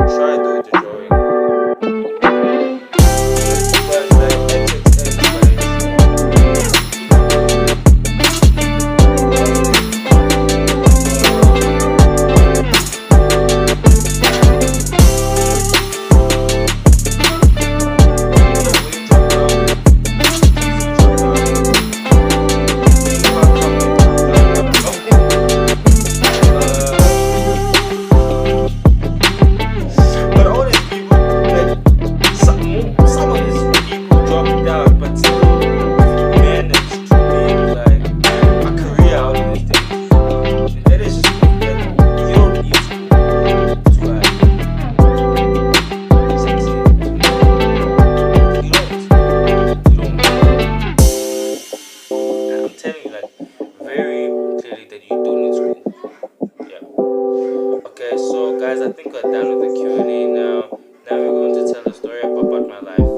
Try to do the drawing. But like but all these people, like some of these people dropped out, but still managed to make like a career out of this thing. And that is just that you don't need to succeed. You don't. I'm telling you, like, very clearly that you don't need school. Yeah. Okay, so guys, I think we're done with the Q&A now. Now we're going to tell a story about my life.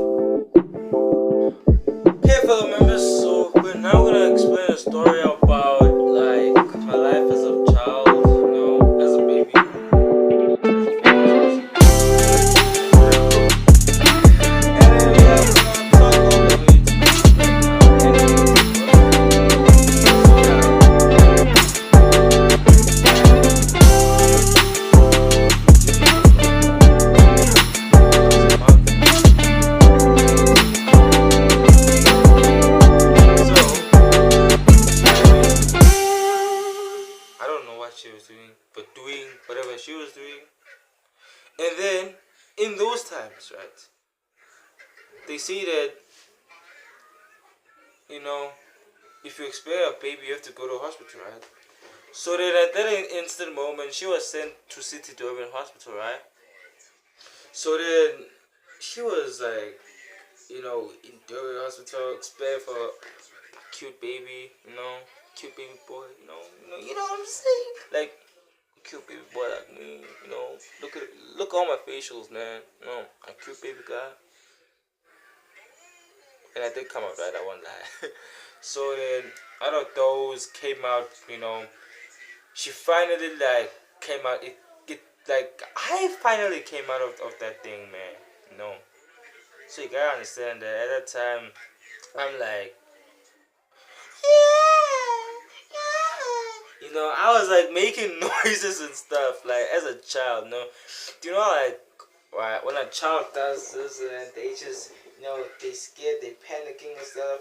Okay, fellow members, so we're now gonna explain a story about like my life as a child, you know, as a baby. And then we have talk all the way to I don't know what she was doing, but doing whatever she was doing. And then, in those times, right, they say that, you know, if you expel a baby, you have to go to a hospital, right? So then at that instant moment, she was sent to City Durban Hospital, right? So then, she was like, you know, in Durban Hospital, expelled for a cute baby, you know, cute baby boy, you know what I'm saying? Like, cute baby boy like me, you know. Look at all my facials, man. You know, a cute baby guy. And I did come out right, I won't lie. So then out of those came out, you know, she finally like came out it like I finally came out of that thing, man. You know. So you gotta understand that at that time I'm like you know, I was like making noises and stuff, like as a child, you know. Do you know like right, when a child does this and they just, you know, they scared, they panicking and stuff.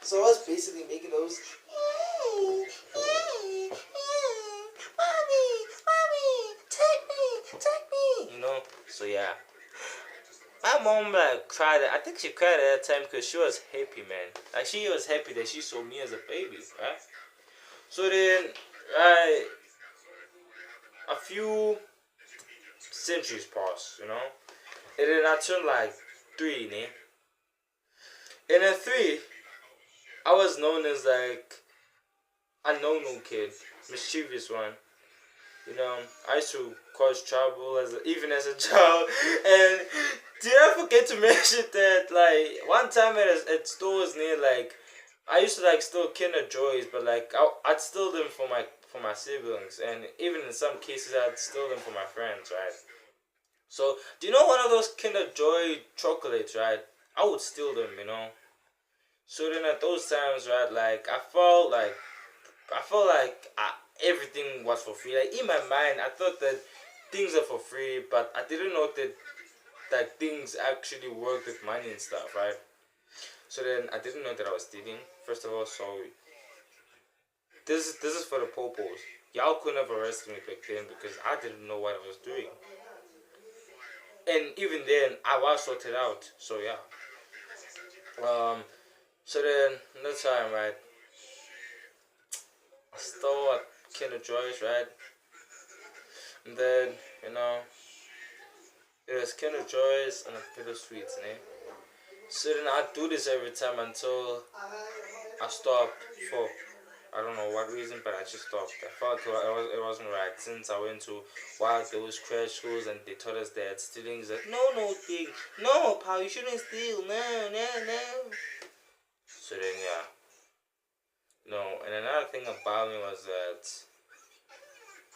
So I was basically making those mommy, take me, you know. So yeah. My mom like cried. I think she cried at that time because she was happy, man. Like she was happy that she saw me as a baby, right? So then, right, a few centuries passed, you know, and then I turned like 3, né? And at 3, I was known as like a no-no kid, mischievous one. You know, I used to cause trouble even as a child. And did I forget to mention that like one time at stores near like I used to like steal Kinder Joys, but like I'd steal them for my siblings, and even in some cases I'd steal them for my friends, right? So do you know one of those Kinder Joy chocolates, right? I would steal them, you know. So then at those times, right, like I felt like everything was for free. Like in my mind, I thought that things are for free, but I didn't know that things actually work with money and stuff, right? So then I didn't know that I was stealing. First of all, so this is for the popos. Y'all couldn't have arrested me back then because I didn't know what I was doing. And even then, I was sorted out. So yeah. So then another time, right? I stole at Kinder Joy's, right? And then, you know, it was Kinder Joy's and a Pillow Sweets, eh? So then I do this every time until I stopped for I don't know what reason, but I just stopped. I felt it wasn't right since I went to one of those crash schools and they told us that stealing is like no thing, no pal, you shouldn't steal, no. So then yeah, no. And another thing about me was that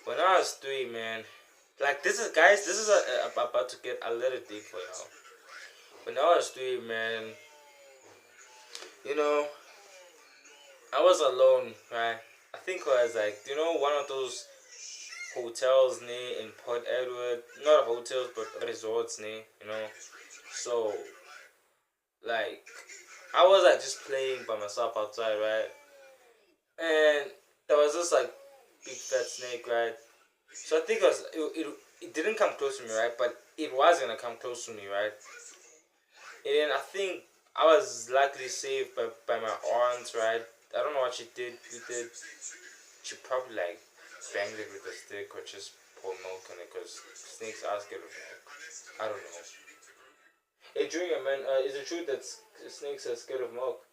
when I was 3, man, like this is guys, this is about to get a little deep for y'all. When I was 3, man, you know, I was alone, right? I think it was like, you know, one of those hotels near in Port Edward, not hotels but resorts near, you know. So, like, I was like just playing by myself outside, right? And there was this like big fat snake, right? So I think it didn't come close to me, right? But it was gonna come close to me, right? And then I think I was luckily saved by my aunt, right? I don't know what she did. She probably like banged it with a stick or just poured milk in it because snakes are scared of milk. I don't know. Hey, Junior, man, is it true that snakes are scared of milk?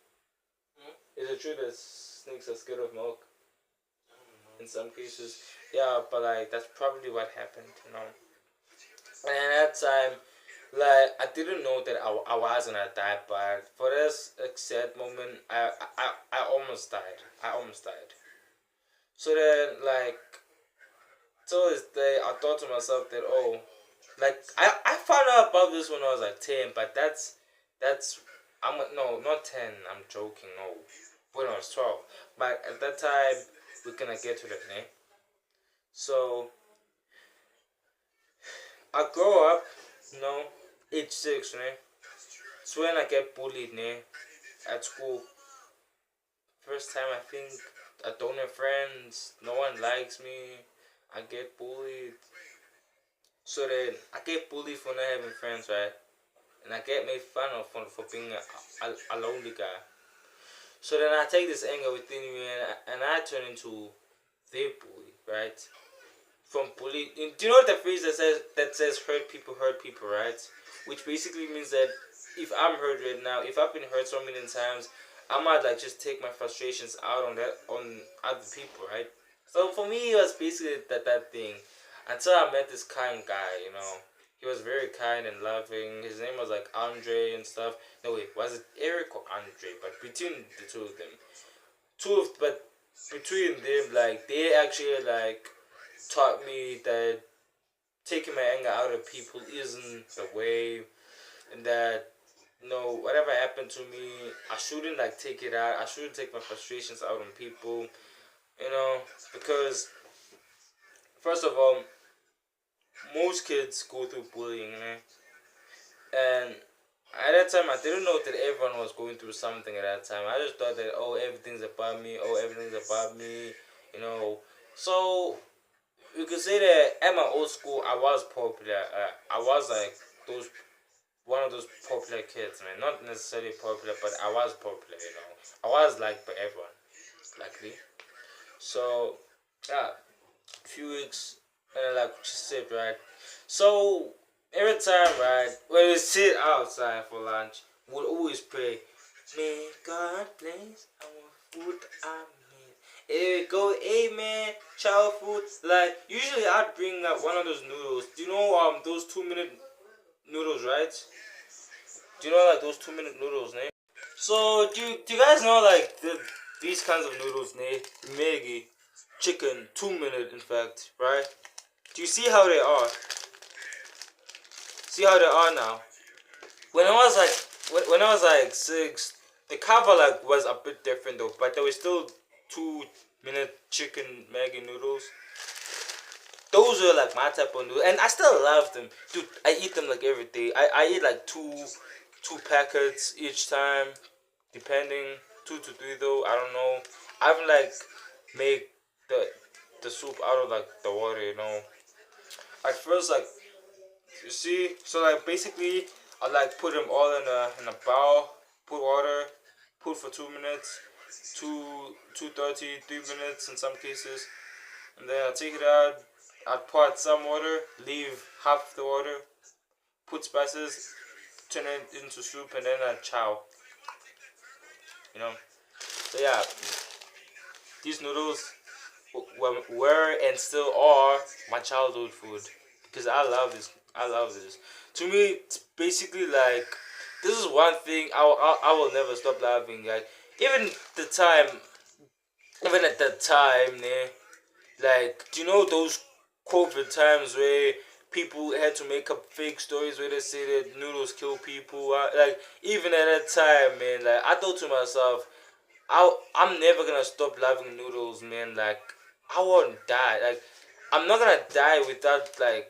Is it true that snakes are scared of milk? In some cases, yeah, but like that's probably what happened, you know. And at that time, like I didn't know that I was gonna die, but for this exact moment, I almost died. I almost died. So then, like, till this day, I thought to myself that, oh, like, I found out about this when I was like 10, but no, not 10, I'm joking, no, when I was 12. But at that time, we're gonna get to that, eh? So, I grow up, you know, age 6, né? It's when I get bullied, né? At school. First time I think I don't have friends, no one likes me, I get bullied. So then I get bullied for not having friends, right? And I get made fun of for being a lonely guy. So then I take this anger within me and I turn into their bully, right? From bully, do you know the phrase that says hurt people, right? Which basically means that if I'm hurt right now, if I've been hurt so many times, I might like just take my frustrations out on other people, right? So for me, it was basically that thing. Until I met this kind guy, you know, he was very kind and loving. His name was like Andre and stuff. No wait, was it Eric or Andre? But between the two of them, but between them, like they actually like taught me that taking my anger out of people isn't the way, and that whatever happened to me, I shouldn't like take it out. I shouldn't take my frustrations out on people, because first of all, most kids go through bullying, and at that time I didn't know that everyone was going through something at that time. I just thought that everything's about me, So you could say that at my old school I was popular. I was like one of those popular kids, man. Not necessarily popular, but I was popular, I was liked by everyone, luckily. So, yeah, a few weeks, and like just sit, right? So, every time, right, when we sit outside for lunch, we'll always pray, may God bless our food, amen. Here we go, amen, child food. Like, usually I'd bring like one of those noodles. Do you know those 2-minute noodles, right? Do you know like those 2-minute noodles, ne? So do you guys know like these kinds of noodles, ne? Maggi, chicken, 2-minute, in fact, right? Do you see how they are? See how they are now? When I was like 6, the cover like was a bit different though, but they were still 2-minute chicken Maggi noodles. Those were like my type of noodles, and I still love them, dude. I eat them like every day. I eat like two packets each time, depending, 2 to 3 though. I don't know. I've like make the soup out of like the water, At first, like you see, so like basically, I like put them all in a bowl, put water, put for 2 minutes, 2:30, 3 minutes in some cases. And then I take it out. I pour some water, leave half the water, put spices, turn it into soup, and then I chow. You know. So yeah, these noodles were and still are my childhood food because I love this. I love this. To me, it's basically like this is one thing I will never stop loving. Like even the time, even at that time, né, like do you know those COVID times where people had to make up fake stories where they say that noodles kill people? Like even at that time, man, like I thought to myself, I'm never gonna stop loving noodles, man. Like I won't die. Like I'm not gonna die without like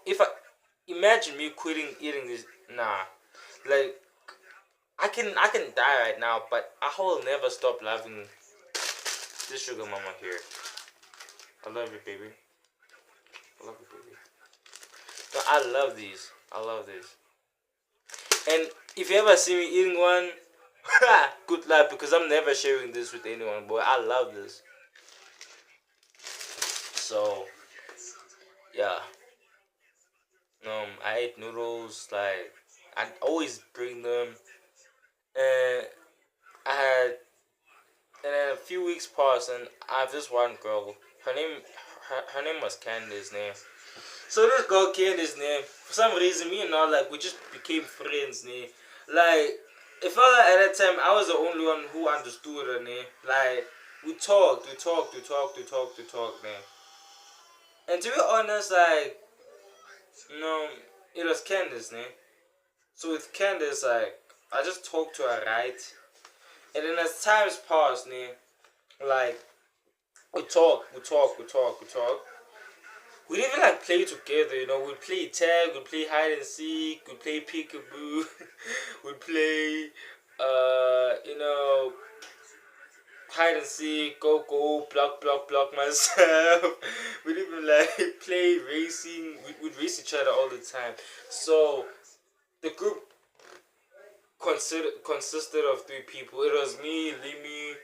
if I imagine me quitting eating this. Nah, like I can die right now, but I will never stop loving this sugar mama here. I love you, baby. I love you, baby. No, I love these. I love these. And if you ever see me eating one, good luck because I'm never sharing this with anyone. Boy, I love this. So yeah, I ate noodles. Like I always bring them, and I had, and then a few weeks passed, and I have this one girl. Her name was Candace. Name. So this girl Candace, name. For some reason, me and her like we just became friends. Name. Like it felt like at that time I was the only one who understood her. Name. Like we talked, man. And to be honest, like it was Candace, name. So with Candace, like I just talked to her, right? And then as times passed, like we talk. We'd even like play together, we'd play tag, we'd play hide and seek, we'd play peekaboo, we'd play hide and seek, go, block myself. We'd even like play racing, we'd race each other all the time. So the group consisted of 3 people. It was me, Limi,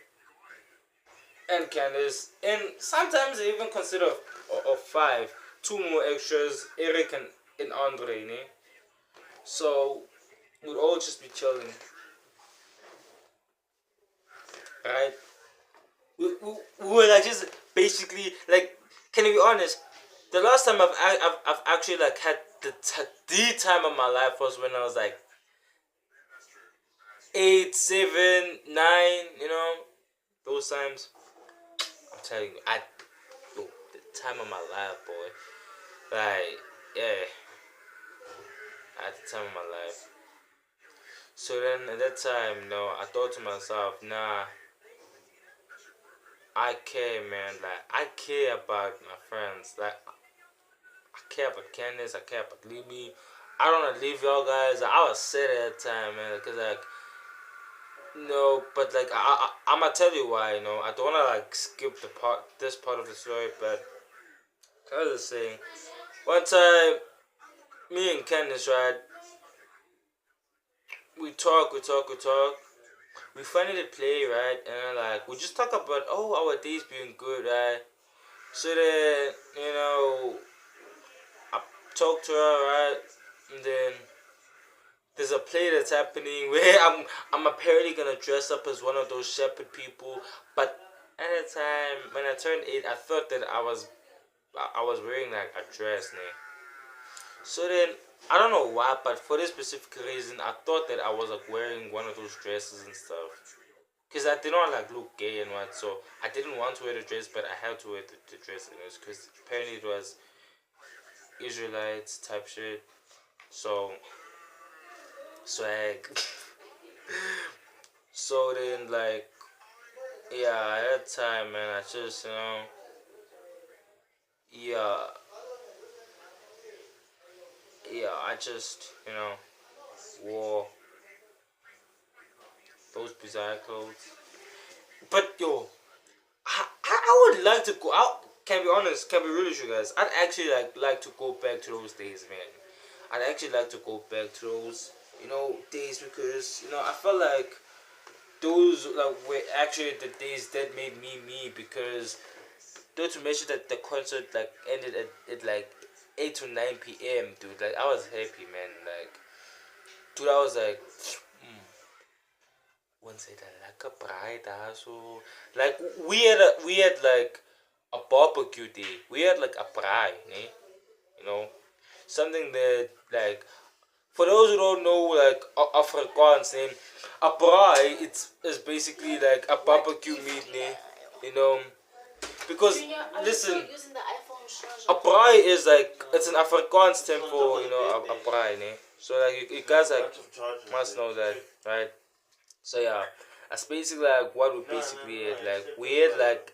and Candice, and sometimes they even consist of 5. 2 more extras, Eric and Andre, ne? So we'd all just be chilling, right? We were like just basically like, can you be honest? The last time I've actually like had the time of my life was when I was like 8, 7, 9, those times. I'm telling you, the time of my life, boy. Like, yeah, at the time of my life. So then at that time, I thought to myself, nah, I care, man. Like, I care about my friends. Like, I care about Candace. I care about Libby. I don't want to leave y'all guys. I was sad at that time, man, because like, but like I'm gonna tell you why. I don't wanna like skip this part of the story, but I was just saying, one time, me and Candace, right? We talk. We finally play, right? And like we just talk about our days being good, right? So then I talk to her, right? And then there's a play that's happening where I'm apparently gonna dress up as one of those shepherd people, but at the time when I turned 8, I thought that I was wearing like a dress, ne? So then I don't know why, but for this specific reason, I thought that I was like wearing one of those dresses and stuff, cause I did not like look gay and what, so I didn't want to wear the dress, but I had to wear the dress anyways, cause apparently it was Israelites type shit, so swag. So then like yeah, at that time, man, I just I just wore those bizarre clothes. But yo, I would like to go out. Can be honest, can be real with you guys. I'd actually like to go back to those days, man. I'd actually like to go back to those days because I felt like those like were actually the days that made me me, because don't to mention that the concert like ended at like 8 to 9 p.m. dude. Like I was happy, man. Like dude, I was like once it like a bride so like we had like a barbecue day. We had like a braai, ne? You know, something that like for those who don't know like Afrikaans name, a braai it's basically like a barbecue meat, ne? You know, because Junior, are you listen, still using the iPhone a charger? braai is like it's an Afrikaans term for, you know, a braai, ne? So like you guys like Bunch of charges, must know that, shit. right? So yeah, that's basically like what we basically had. Like we had like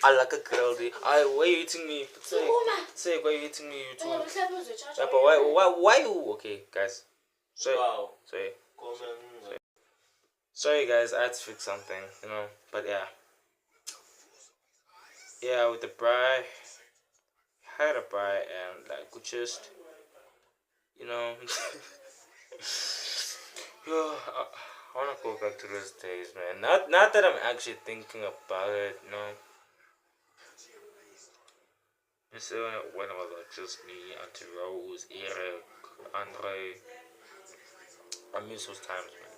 I like a girl day. Why are you hitting me? Say why are you hitting me? You too. Yeah, but why you okay, guys? Sorry, Wow. sorry, Comment. sorry, guys. I had to fix something, you know. But yeah, yeah, with the bride, had a bride, and like we just, you know, I wanna go back to those days, man. Not that I'm actually thinking about it, you know. Just when it was like just me, Auntie Rose, Eric, Andre. I miss those times, man.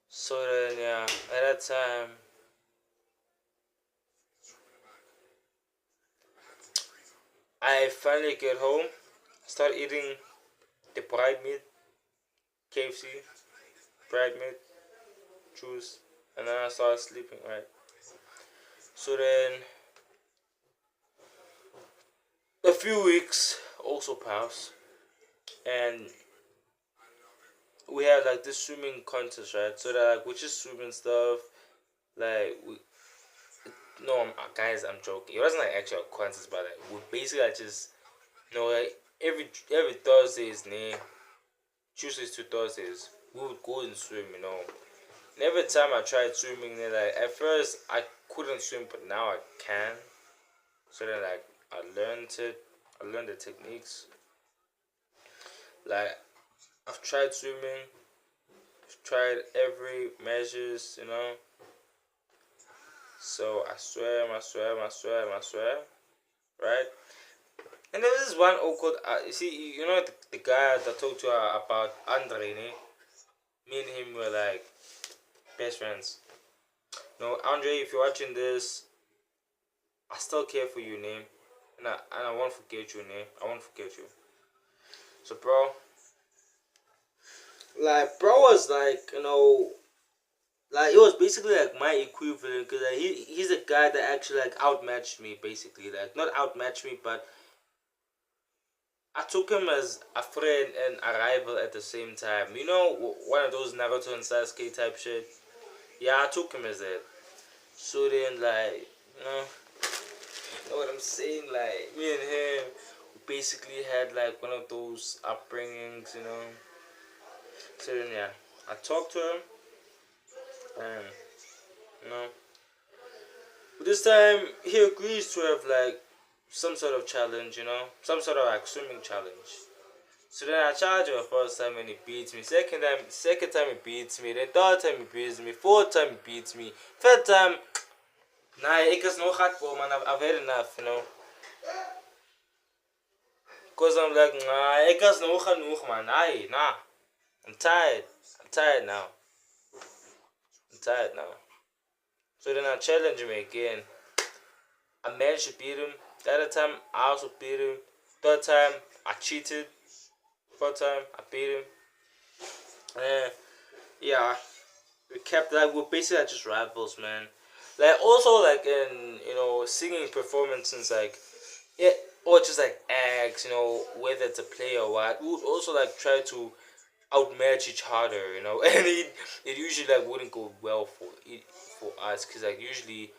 So then, yeah, at that time, I finally get home, start eating the fried meat, KFC, fried meat, juice, and then I start sleeping, right? So then, a few weeks also pass, and we have like this swimming contest, right? So that like we just swimming stuff, like we. No, guys, I'm joking. It wasn't like actual contest, but like we basically just, you know, like every Thursdays, ne, Tuesdays to Thursdays, we would go and swim, you know. And every time I tried swimming, then like at first I couldn't swim, but now I can. So then like I learned it. I learned the techniques. Like I've tried swimming. I've tried every measures, you know. So I swam, right? And there was this one awkward. You see, you know the guy that I talked to about Andre, ne? Me and him were like best friends. No, Andre, if you're watching this, I still care for you, name, and I won't forget you, name. I won't forget you. So, bro, like, bro was like, you know, like it was basically like my equivalent, because like, he's a guy that actually like outmatched me, basically, like not outmatched me, but I took him as a friend and a rival at the same time. You know, one of those Naruto and Sasuke type shit. Yeah, I took him as that. So then, like, you know what I'm saying? Like, me and him, we basically had like one of those upbringings, you know. So then, yeah, I talked to him, and you know, but this time he agrees to have like some sort of challenge, you know, some sort of like swimming challenge. So then I charge him the first time and he beats me. Second time he beats me. Then third time he beats me. Fourth time he beats me. Fifth time, nah, ik is no hard for man. I've had enough, you know. Cause I'm like, nah, ik is no genoeg, man. Nah, I'm tired. I'm tired now. I'm tired now. So then I challenge him again. I managed to beat him. The other time I also beat him. Third time I cheated. Fourth time I beat him. And yeah, we kept like we're basically like just rivals, man. Like also like in, you know, singing performances, like yeah, or just like acts, you know, whether it's a play or what, we would also like try to outmatch each other, you know. And it usually like wouldn't go well for us, because like usually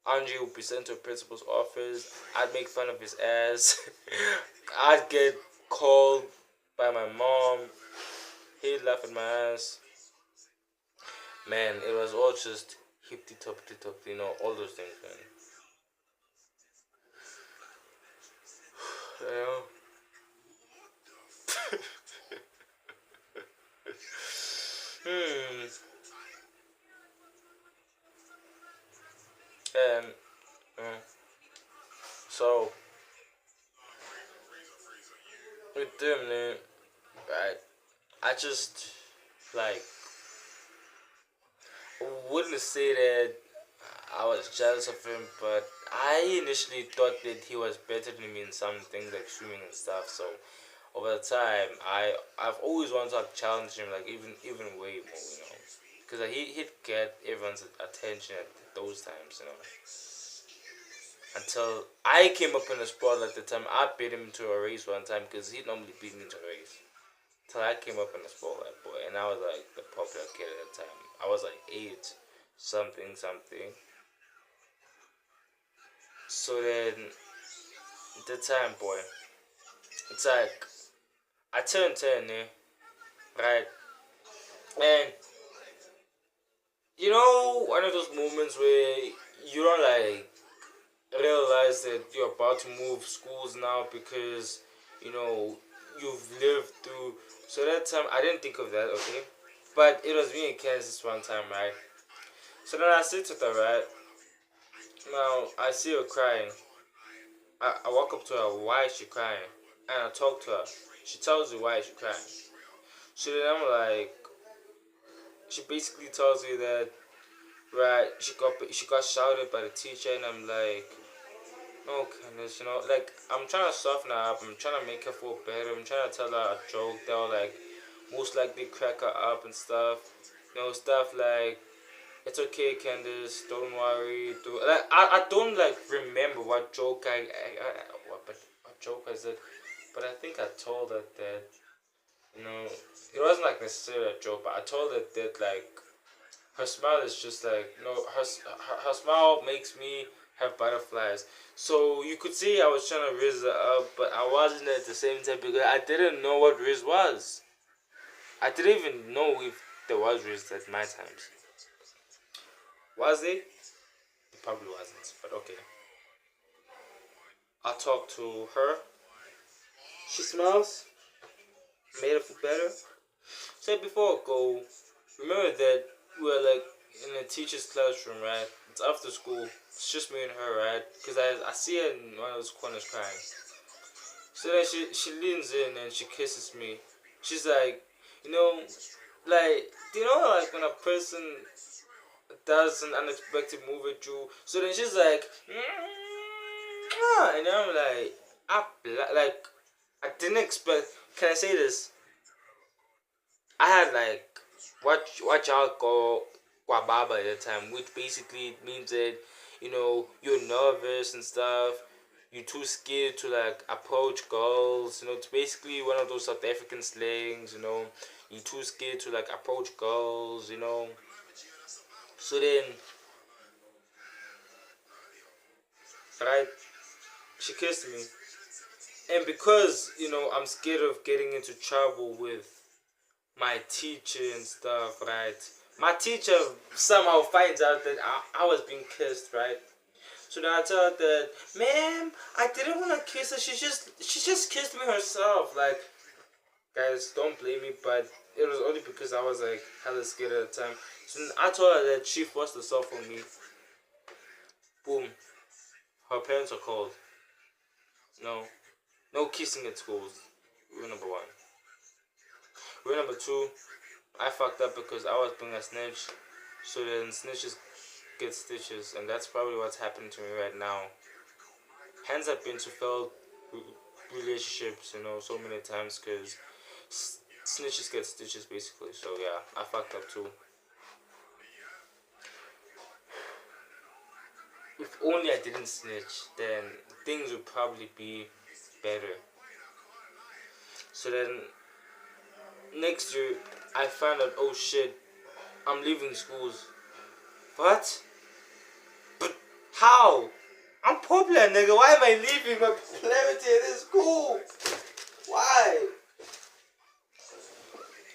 Andre would be sent to a principal's office. I'd make fun of his ass. I'd get called by my mom. He'd laugh at my ass. Man, it was all just hippity toppity top, you know, all those things, man. You know? with them, man, right? I just like wouldn't say that I was jealous of him, but I initially thought that he was better than me in some things like swimming and stuff. So over the time, I've always wanted to like, challenge him, like even way more, because like, he'd get everyone's attention at those times, Until I came up in the sport at the time, I beat him to a race one time because he normally beat me to a race. Till I came up in the spotlight, boy, and I was like the popular kid at the time. I was like 8 something. So then, the time, boy, it's like I turned 10, right? And one of those moments where you don't like realize that you're about to move schools now because you've lived through. So that time I didn't think of that, okay? But it was me in Kansas one time, right? So then I sit with her, right? Now I see her crying. I walk up to her, why is she crying? And I talk to her. She tells me why is she crying. So then I'm like, she basically tells me that, right, she got shouted by the teacher, and I'm like, no, Candace, like I'm trying to soften her up. I'm trying to make her feel better. I'm trying to tell her a joke that'll like most likely crack her up and stuff. Stuff like, it's okay, Candace. Don't worry. Like I don't like remember what joke what joke I said, but I think I told her that it wasn't like necessarily a joke, but I told her that like her smile is just like her smile makes me have butterflies. So you could see I was trying to raise her up, but I wasn't at the same time because I didn't know what Riz was. I didn't even know if there was Riz at my times. Was it? It probably wasn't, but okay. I talked to her. She smiles. Made her feel better. So before I go, remember that we were like in a teacher's classroom, right? It's after school. It's just me and her, right? Because I see her in one of those corners crying. So then she leans in and she kisses me. She's like, like, like when a person does an unexpected move at you. So then she's like, and then I'm like, I didn't expect. Can I say this? I had like what y'all call kwababa at the time, which basically means that you're nervous and stuff. You're too scared to like approach girls. It's basically one of those South African slangs. You're too scared to like approach girls. So then, right, she kissed me, and because I'm scared of getting into trouble with my teacher and stuff, right? My teacher somehow finds out that I was being kissed, right? So then I tell her that, ma'am, I didn't want to kiss her. She just kissed me herself. Like, guys, don't blame me, but it was only because I was like hella scared at the time. So then I told her that she forced herself on me. Boom. Her parents are called. No kissing at schools. Rule number 1. Rule number 2, I fucked up because I was being a snitch. So then snitches get stitches, and that's probably what's happening to me right now. Hence I've been to failed relationships, so many times because snitches get stitches basically. So yeah, I fucked up too. If only I didn't snitch, then things would probably be better. So then next year I found out, oh shit, I'm leaving schools. What? But how? I'm popular, nigga. Why am I leaving my popularity in this school? Why?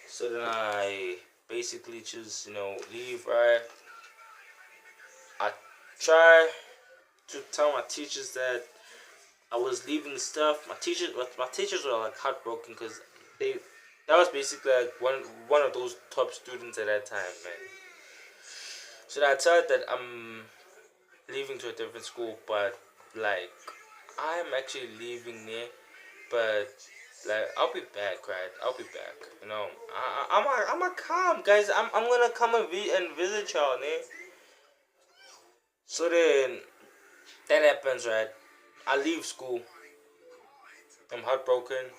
So then I basically just, leave, right? I try to tell my teachers that I was leaving the stuff. My teachers were like heartbroken because that was basically like one of those top students at that time, man. So I tell her that I'm leaving to a different school, but like I'm actually leaving there, but Like I'll be back, right? I'll be back. You know, I'm a come, guys. I'm gonna come and visit y'all, man. So then that happens, right? I leave school. I'm heartbroken,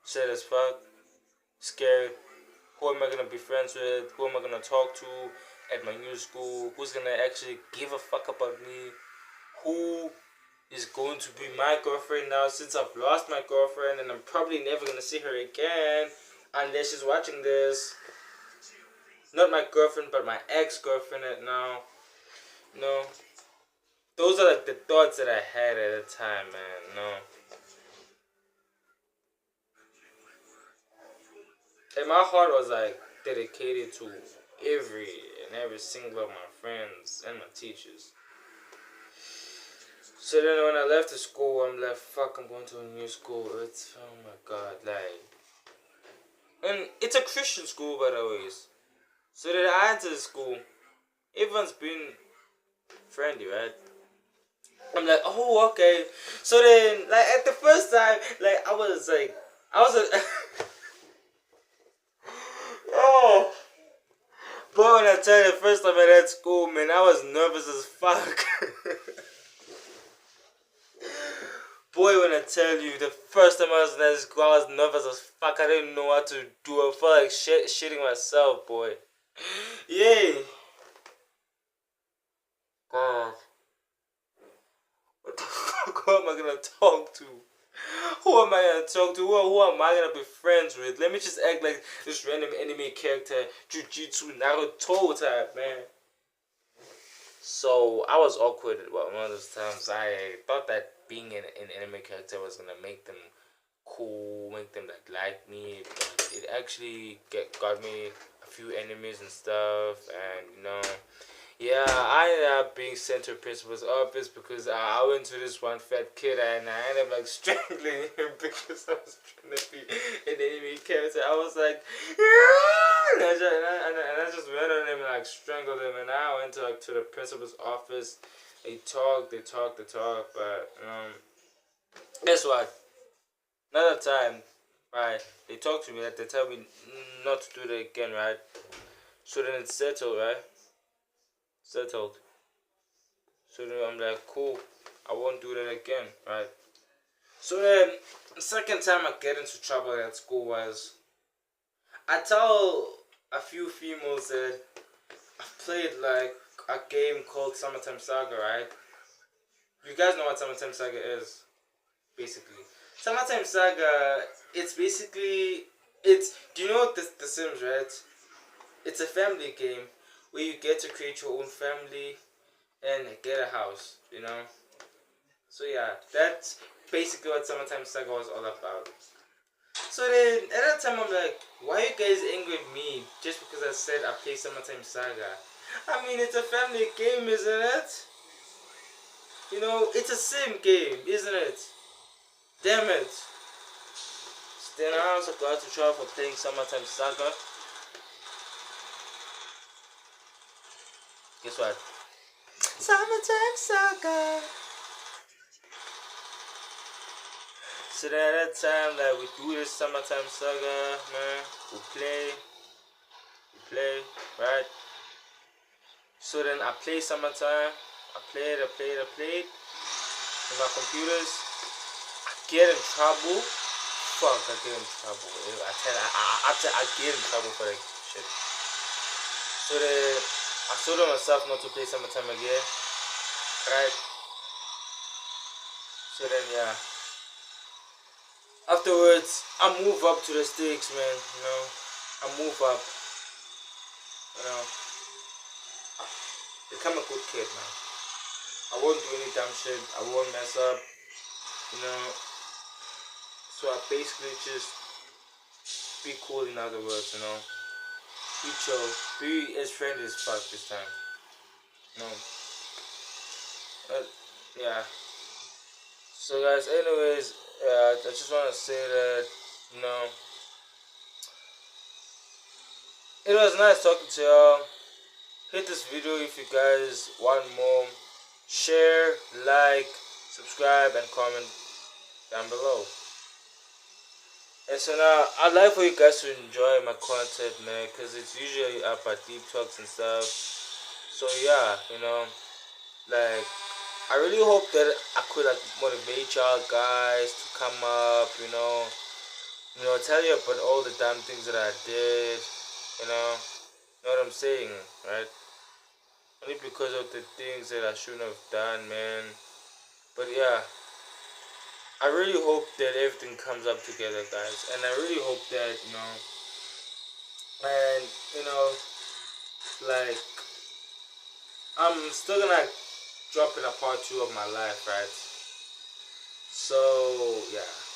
sad as fuck, scared. Who am I gonna be friends with? Who am I gonna talk to at my new school? Who's gonna actually give a fuck about me? Who is going to be my girlfriend now since I've lost my girlfriend and I'm probably never gonna see her again unless she's watching this. Not my girlfriend, but my ex-girlfriend now. You know, those are like the thoughts that I had at the time, man. No. And my heart was like dedicated to every single of my friends and my teachers. So then when I left the school, I'm like, fuck, I'm going to a new school. It's, oh my god, like. And it's a Christian school, by the way. So then I entered the school. Everyone's been friendly, right? I'm like, oh, okay. So then, like, at the first time, like, I was a, oh. But when I tell you the first time at that school, man, I was nervous as fuck. Boy, when I tell you, the first time I was in that school, I was nervous as fuck. I didn't know what to do. I felt like shitting myself, boy. Yay. God. What the fuck? Who am I gonna talk to? Who am I gonna talk to? Who am I gonna be friends with? Let me just act like this random anime character, Jujutsu Naruto type, man. So I was awkward one of those times. I thought that being an anime character was gonna make them cool, make them like me, but it actually got me a few enemies and stuff, and you know. Yeah, I ended up being sent to principal's office because I went to this one fat kid and I ended up like strangling him because I was trying to be an enemy character. I was like, yeah! and I just went on him and like strangled him. And I went to the principal's office. They talked, but guess what? Another time, right? They talked to me, like they tell me not to do that again, right? So then it's settled, right? Settled. So then I'm like, cool, I won't do that again, right? So then, the second time I get into trouble at school was, I tell a few females that I played like a game called Summertime Saga, right? You guys know what Summertime Saga is, basically. Summertime Saga, it's basically, do you know the Sims, right? It's a family game where you get to create your own family and get a house, you know? So yeah, that's basically what Summertime Saga was all about. So then, at that time I'm like, why are you guys angry at me just because I said I play Summertime Saga? I mean, it's a family game, isn't it? You know, it's a sim game, isn't it? Damn it. So then I also got to try for playing Summertime Saga. Guess what? Summertime Saga. So then at that time, like, we do this Summertime Saga, man. We play, right? So then I play Summertime. I played in my computers. I get in trouble. Fuck, I get in trouble. I get in trouble for that shit. So then I told myself not to play Summertime again, right? So then yeah. Afterwards, I move up to the stakes, man. You know, I move up. You know, become a good kid, man. I won't do any dumb shit. I won't mess up. You know. So I basically just be cool. In other words, you know. Be chill. Be as friendly as fuck this time. No. Yeah. So guys, anyways, I just want to say that, you know, it was nice talking to y'all. Hit this video if you guys want more. Share, like, subscribe, and comment down below. And so now, I'd like for you guys to enjoy my content, man, because it's usually up at deep talks and stuff. So yeah, like I really hope that I could like motivate y'all guys to come up, tell you about all the damn things that I did, know what I'm saying, right? Only because of the things that I shouldn't have done, man. But yeah, I really hope that everything comes up together, guys, and I really hope that and like I'm still gonna drop in a part 2 of my life, right? So yeah.